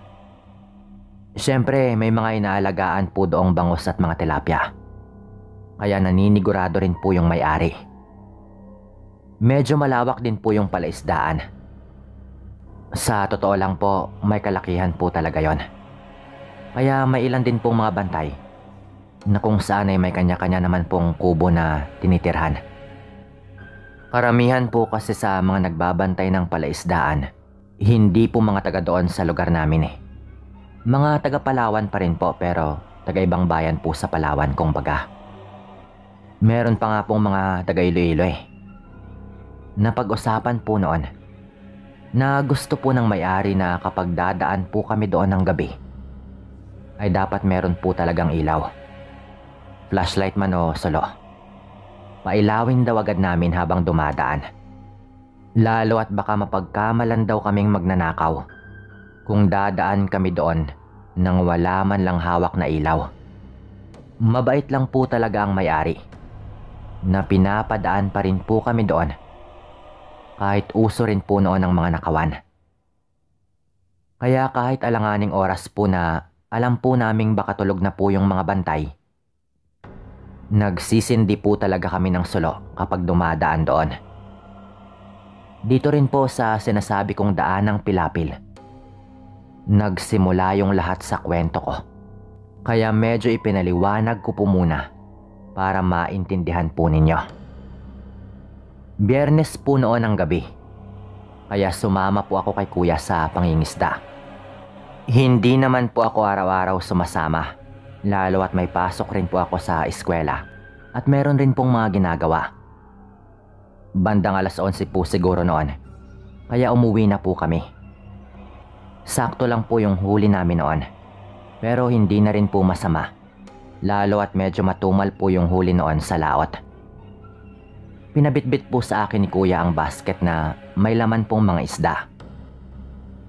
Siyempre, may mga inaalagaan po doong bangus at mga tilapia. Kaya naninigurado rin po yung may-ari. Medyo malawak din po yung palaisdaan. Sa totoo lang po, may kalakihan po talaga yon. Kaya may ilan din pong mga bantay na kung saan ay may kanya-kanya naman pong kubo na tinitirhan. Karamihan po kasi sa mga nagbabantay ng palaisdaan, hindi po mga taga doon sa lugar namin Mga taga Palawan pa rin po pero taga ibang bayan po sa Palawan kung baga. Meron pa nga pong mga taga Iloilo Napag-usapan po noon na gusto po ng may-ari na kapag dadaan po kami doon ng gabi ay dapat meron po talagang ilaw. flashlight man o solo. Pailawin daw agad namin habang dumadaan. Lalo at baka mapagkamalan daw kaming magnanakaw kung dadaan kami doon nang wala man lang hawak na ilaw. Mabait lang po talaga ang may-ari na pinapadaan pa rin po kami doon kahit uso rin po noon ang mga nakawan. Kaya kahit alanganing oras po na alam po naming baka tulog na po yung mga bantay, nagsisindi po talaga kami ng sulo kapag dumadaan doon. Dito rin po sa sinasabi kong daan ng Pilapil, nagsimula yung lahat sa kwento ko. Kaya medyo ipinaliwanag ko po muna para maintindihan po ninyo. Biyernes po noon ang gabi, kaya sumama po ako kay kuya sa pangingisda. Hindi naman po ako araw-araw sumasama, lalo at may pasok rin po ako sa eskwela at meron rin pong mga ginagawa. Bandang 11:00 po siguro noon, kaya umuwi na po kami. Sakto lang po yung huli namin noon, pero hindi na rin po masama, lalo at medyo matumal po yung huli noon sa laot. Pinabitbit po sa akin ni kuya ang basket na may laman pong mga isda.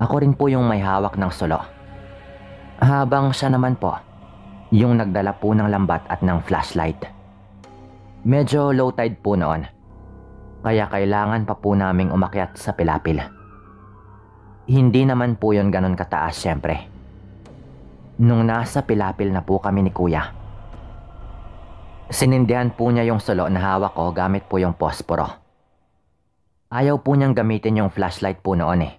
Ako rin po yung may hawak ng sulo, habang siya naman po yung nagdala po ng lambat at ng flashlight. Medyo low tide po noon, kaya kailangan pa po naming umakyat sa Pilapil. Hindi naman po yun ganun kataas syempre. Nung nasa Pilapil na po kami ni kuya, sinindihan po niya yung sulo na hawak ko gamit po yung posporo. Ayaw po niyang gamitin yung flashlight po noon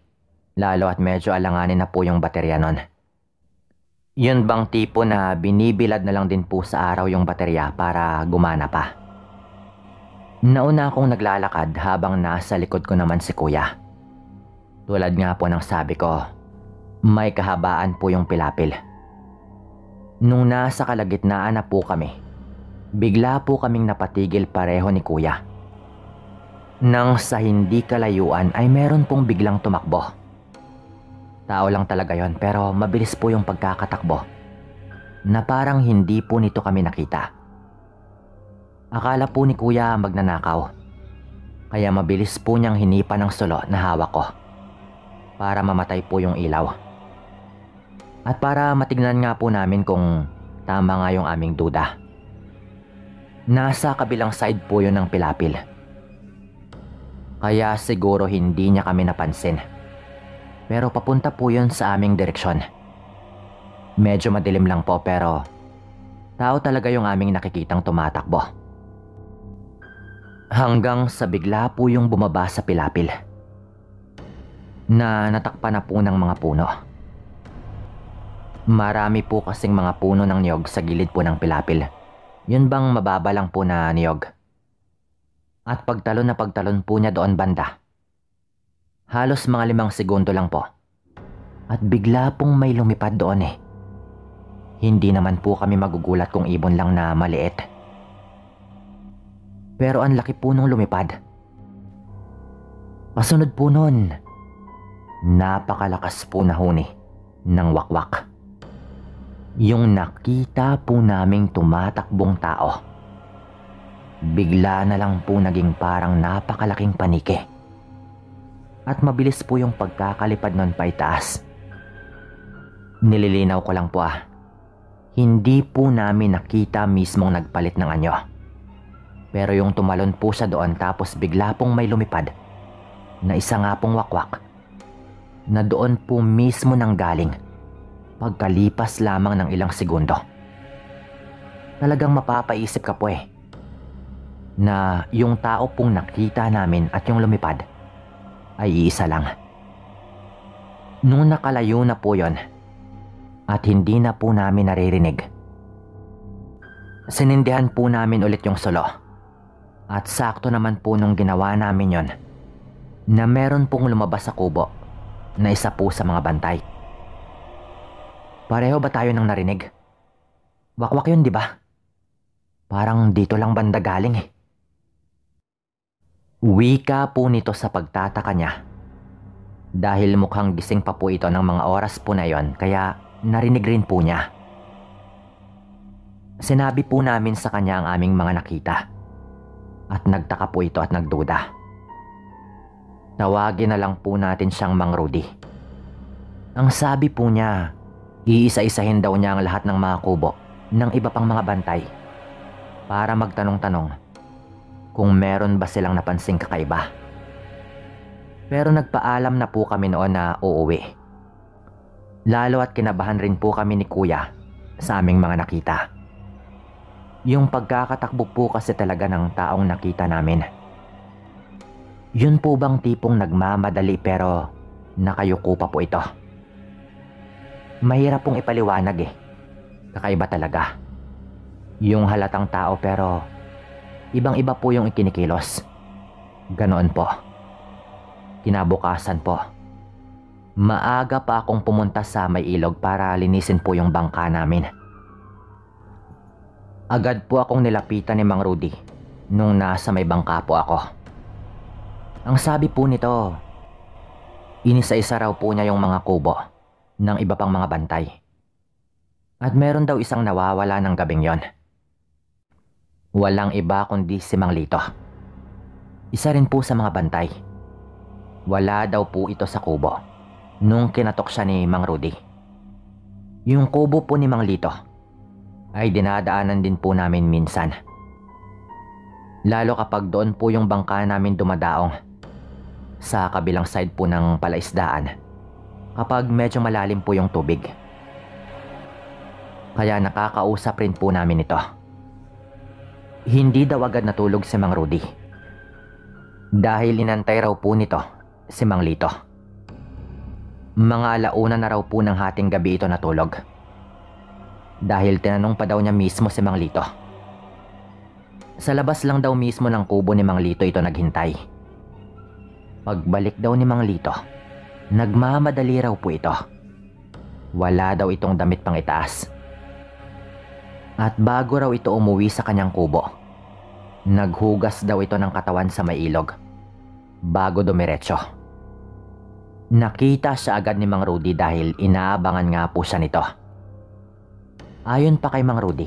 lalo at medyo alanganin na po yung baterya noon. Yun bang tipo na binibilad na lang din po sa araw yung baterya para gumana pa. Nauna akong naglalakad habang nasa likod ko naman si kuya. Tulad nga po ng sabi ko, may kahabaan po yung Pilapil. Nung nasa kalagitnaan na po kami, bigla po kaming napatigil pareho ni kuya. Nang sa hindi kalayuan ay meron pong biglang tumakbo. Tao lang talaga yon, pero mabilis po yung pagkakatakbo na parang hindi po nito kami nakita. Akala po ni kuya magnanakaw, kaya mabilis po niyang hinipa ng sulo na hawak ko para mamatay po yung ilaw. At para matignan nga po namin kung tama nga yung aming duda, nasa kabilang side po yun ng Pilapil. Kaya siguro hindi niya kami napansin. Pero papunta po yun sa aming direksyon. Medyo madilim lang po pero tao talaga yung aming nakikitang tumatakbo. Hanggang sa bigla po yung bumaba sa Pilapil na natakpan na po ng mga puno. Marami po kasing mga puno ng niyog sa gilid po ng Pilapil. Yun bang mababa lang po na niyog. At pagtalon na pagtalon po niya doon banda, halos mga 5 segundo lang po. At bigla pong may lumipad doon Hindi naman po kami magugulat kung ibon lang na maliit. Pero ang laki po nung lumipad. Kasunod po nun, napakalakas po na huni ng wakwak. Yung nakita po naming tumatakbong tao, bigla na lang po naging parang napakalaking panike. At mabilis po yung pagkakalipad nun pa itaas. Nililinaw ko lang po hindi po namin nakita mismong nagpalit ng anyo. Pero yung tumalon po siya doon tapos bigla pong may lumipad na isa nga pong wakwak na doon po mismo nang galing pagkalipas lamang ng ilang segundo. Talagang mapapaisip ka po na yung tao pong nakita namin at yung lumipad ay iisa lang. Nung nakalayo na po yon at hindi na po namin naririnig, sinindihan po namin ulit yung sulo. At sakto naman po nung ginawa namin yon na meron pong lumabas sa kubo na isa po sa mga bantay. Pareho ba tayo nang narinig? Wakwak yun, di ba? Parang dito lang banda galing Wika po nito sa pagtataka niya. Dahil mukhang gising pa po ito ng mga oras po na yon, kaya narinig rin po niya. Sinabi po namin sa kanya ang aming mga nakita. At nagtaka po ito at nagduda. Tawagin na lang po natin siyang Mang Rudy. Ang sabi po niya, iisa-isahin daw niya ang lahat ng mga kubo ng iba pang mga bantay para magtanong-tanong kung meron ba silang napansing kakaiba. Pero nagpaalam na po kami noon na uuwi. Lalo at kinabahan rin po kami ni Kuya sa aming mga nakita. Yung pagkakatakbo po kasi talaga ng taong nakita namin. Yun po bang tipong nagmamadali pero nakayuko pa po ito? Mahirap pong ipaliwanag eh. Kakaiba talaga. Yung halatang tao pero ibang-iba po yung ikinikilos. Ganoon po. Kinabukasan po, maaga pa akong pumunta sa may ilog para linisin po yung bangka namin. Agad po akong nilapitan ni Mang Rudy nung nasa may bangka po ako. Ang sabi po nito, inisa-isa raw po niya yung mga kubo ng iba pang mga bantay. At meron daw isang nawawala ng gabing yon. Walang iba kundi si Mang Lito. Isa rin po sa mga bantay. Wala daw po ito sa kubo nung kinatok siya ni Mang Rudy. Yung kubo po ni Mang Lito ay dinadaanan din po namin minsan. Lalo kapag doon po yung bangka namin dumadaong sa kabilang side po ng palaisdaan kapag medyo malalim po yung tubig. Kaya nakakausap rin po namin ito. Hindi daw agad natulog si Mang Rudy dahil inantay raw po nito si Mang Lito. Mga alauna na raw po ng hating gabi ito natulog. Dahil tinanong pa daw niya mismo si Mang Lito. Sa labas lang daw mismo ng kubo ni Mang Lito ito naghintay. Pagbalik daw ni Mang Lito, nagmamadali raw po ito. Wala daw itong damit pang itaas. At bago raw ito umuwi sa kanyang kubo, naghugas daw ito ng katawan sa may ilog bago dumiretso. Nakita siya agad ni Mang Rudy dahil inaabangan nga po siya nito. Ayon pa kay Mang Rudy,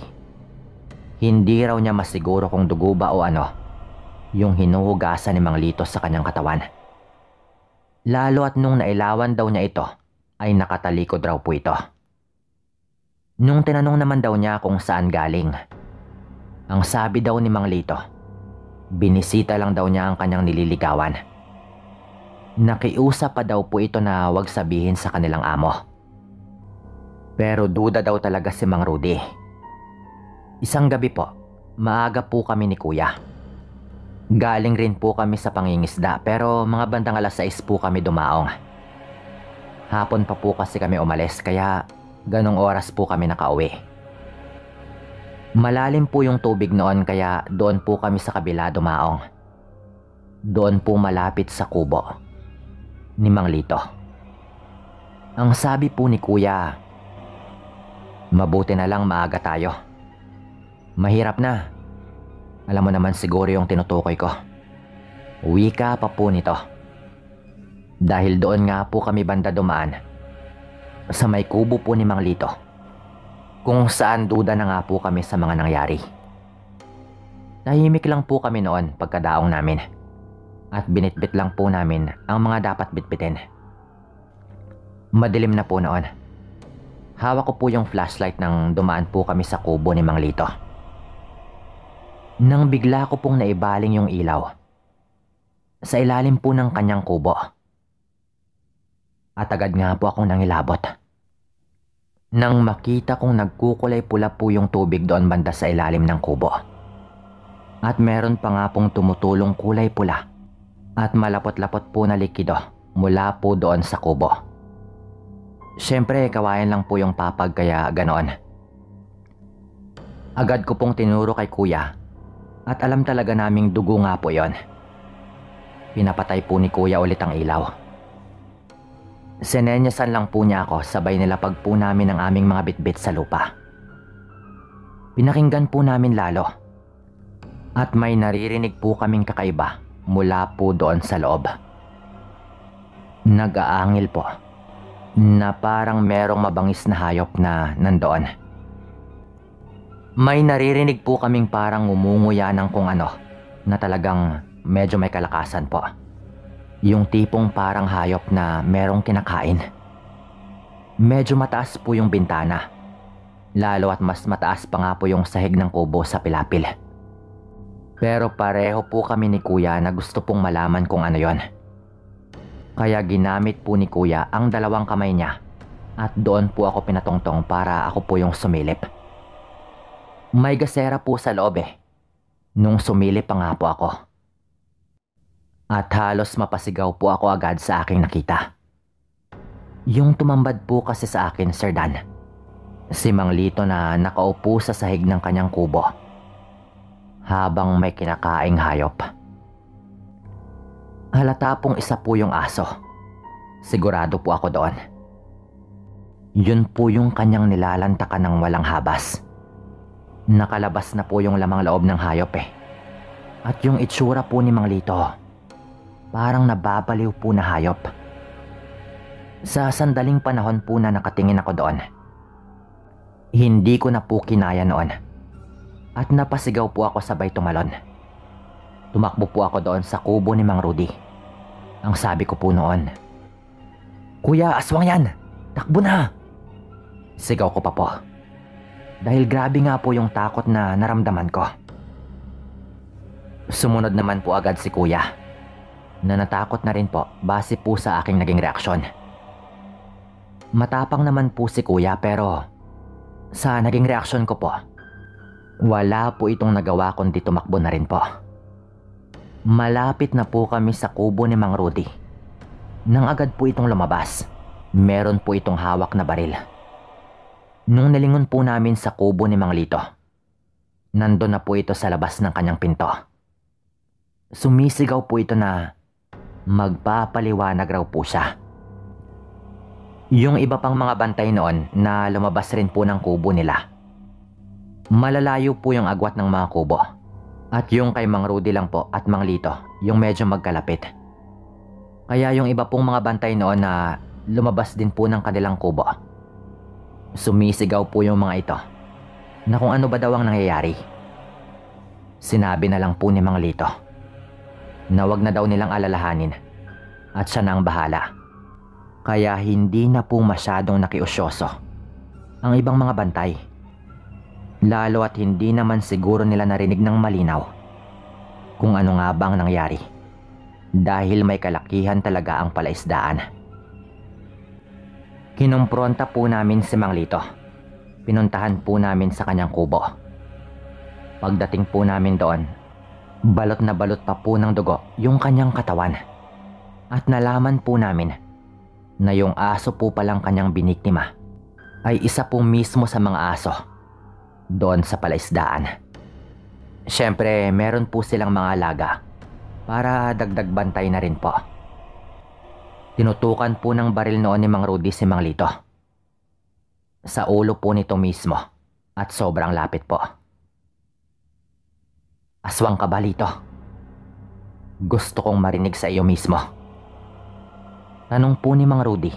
hindi raw niya masiguro kung dugo ba o ano yung hinuhugasan ni Mang Lito sa kanyang katawan. Lalo at nung nailawan daw niya ito ay nakatalikod raw po ito. Nung tinanong naman daw niya kung saan galing, ang sabi daw ni Mang Lito, binisita lang daw niya ang kanyang nililigawan. Nakiusap pa daw po ito na wag sabihin sa kanilang amo. Pero duda daw talaga si Mang Rudy. Isang gabi po, maaga po kami ni Kuya. Galing rin po kami sa pangingisda pero mga bandang 6:00 po kami dumaong. Hapon pa po kasi kami umalis kaya ganong oras po kami nakauwi. Malalim po yung tubig noon kaya doon po kami sa kabila dumaong. Doon po malapit sa kubo ni Mang Lito. Ang sabi po ni Kuya, mabuti na lang maaga tayo. Mahirap na. Alam mo naman siguro yung tinutukoy ko. Wika pa po nito. Dahil doon nga po kami banda dumaan sa may kubo po ni Mang Lito, kung saan duda na nga po kami sa mga nangyari. Tahimik lang po kami noon pagkadaong namin at binitbit lang po namin ang mga dapat bitbitin. Madilim na po noon. Hawak ko po yung flashlight nang dumaan po kami sa kubo ni Mang Lito. Nang bigla ko pong naibaling yung ilaw sa ilalim po ng kanyang kubo. At agad nga po akong nangilabot nang makita kong nagkukulay pula po yung tubig doon banda sa ilalim ng kubo. At meron pa nga pong tumutulong kulay pula at malapot-lapot po na likido mula po doon sa kubo. Siyempre, kawayan lang po yung papag kaya ganoon. Agad ko pong tinuro kay Kuya at alam talaga naming dugo nga po yon. Pinapatay po ni Kuya ulit ang ilaw. Sinenyasan lang po niya ako sabay nilapag po namin ang aming mga bitbit sa lupa. Pinakinggan po namin lalo at may naririnig po kaming kakaiba mula po doon sa loob. Nag-aangil po na parang merong mabangis na hayop na nandoon. May naririnig po kaming parang umunguya ng kung ano na talagang medyo may kalakasan po. Yung tipong parang hayop na merong kinakain. Medyo mataas po yung bintana. Lalo at mas mataas pa nga po yung sahig ng kubo sa pilapil. Pero pareho po kami ni Kuya na gusto pong malaman kung ano yon. Kaya ginamit po ni Kuya ang dalawang kamay niya at doon po ako pinatongtong para ako po yung sumilip. May gasera po sa loob nung sumilip pa nga po ako. At halos mapasigaw po ako agad sa aking nakita. Yung tumambad po kasi sa akin, Sir Dan. Si Mang Lito na nakaupo sa sahig ng kanyang kubo habang may kinakaing hayop. Halata pong isa po yung aso. Sigurado po ako doon. Yun po yung kanyang nilalantakan ng walang habas. Nakalabas na po yung lamang loob ng hayop At yung itsura po ni Mang Lito, parang nababaliw po na hayop. Sa sandaling panahon po na nakatingin ako doon, hindi ko na po kinaya noon. At napasigaw po ako sabay tumalon. Tumakbo po ako doon sa kubo ni Mang Rudy. Ang sabi ko po noon, "Kuya, aswang yan! Takbo na!" Sigaw ko pa po. Dahil grabe nga po yung takot na naramdaman ko. Sumunod naman po agad si Kuya, na natakot na rin po base po sa aking naging reaksyon. Matapang naman po si Kuya pero sa naging reaksyon ko po, wala po itong nagawa kundi tumakbo na rin po. Malapit na po kami sa kubo ni Mang Rudy. Nang agad po itong lumabas, meron po itong hawak na baril. Nung nilingon po namin sa kubo ni Mang Lito, nandun na po ito sa labas ng kanyang pinto. Sumisigaw po ito na magpapaliwanag raw po siya. Yung iba pang mga bantay noon na lumabas rin po ng kubo nila. Malalayo po yung agwat ng mga kubo. At yung kay Mang Rudy lang po at Mang Lito, yung medyo magkalapit. Kaya yung iba pong mga bantay noon na lumabas din po ng kanilang kubo. Sumisigaw po yung mga ito na kung ano ba daw ang nangyayari. Sinabi na lang po ni Mang Lito na wag na daw nilang alalahanin at siya na ang bahala. Kaya hindi na po masyadong nakiusyoso ang ibang mga bantay. Lalo at hindi naman siguro nila narinig ng malinaw kung ano nga bang nangyari. Dahil may kalakihan talaga ang palaisdaan. Kinumpronta po namin si Mang Lito. Pinuntahan po namin sa kanyang kubo. Pagdating po namin doon, balot na balot pa po ng dugo yung kanyang katawan. At nalaman po namin na yung aso po palang kanyang biniktima ay isa po mismo sa mga aso doon sa palaisdaan. Siyempre, meron po silang mga alaga para dagdag bantay na rin po. Tinutukan po ng baril noon ni Mang Rudy si Mang Lito. Sa ulo po nito mismo at sobrang lapit po. "Aswang ka ba, Lito? Gusto kong marinig sa iyo mismo." Tanong po ni Mang Rudy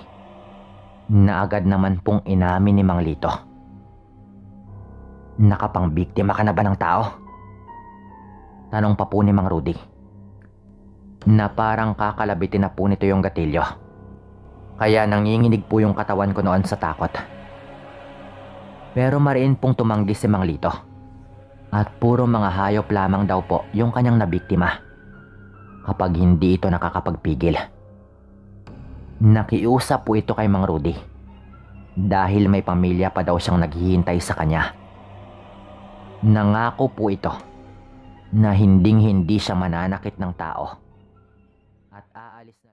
na agad naman pong inamin ni Mang Lito. "Nakapangbiktima ka na ba ng tao?" Tanong pa po ni Mang Rudy na parang kakalabitin na po nito yung gatilyo. Kaya nanginginig po yung katawan ko noon sa takot. Pero mariin pong tumanggi si Mang Lito at puro mga hayop lamang daw po yung kanyang nabiktima kapag hindi ito nakakapagpigil. Nakiusap po ito kay Mang Rudy dahil may pamilya pa daw siyang naghihintay sa kanya. Nangako po ito na hinding-hindi siya mananakit ng tao at aalis na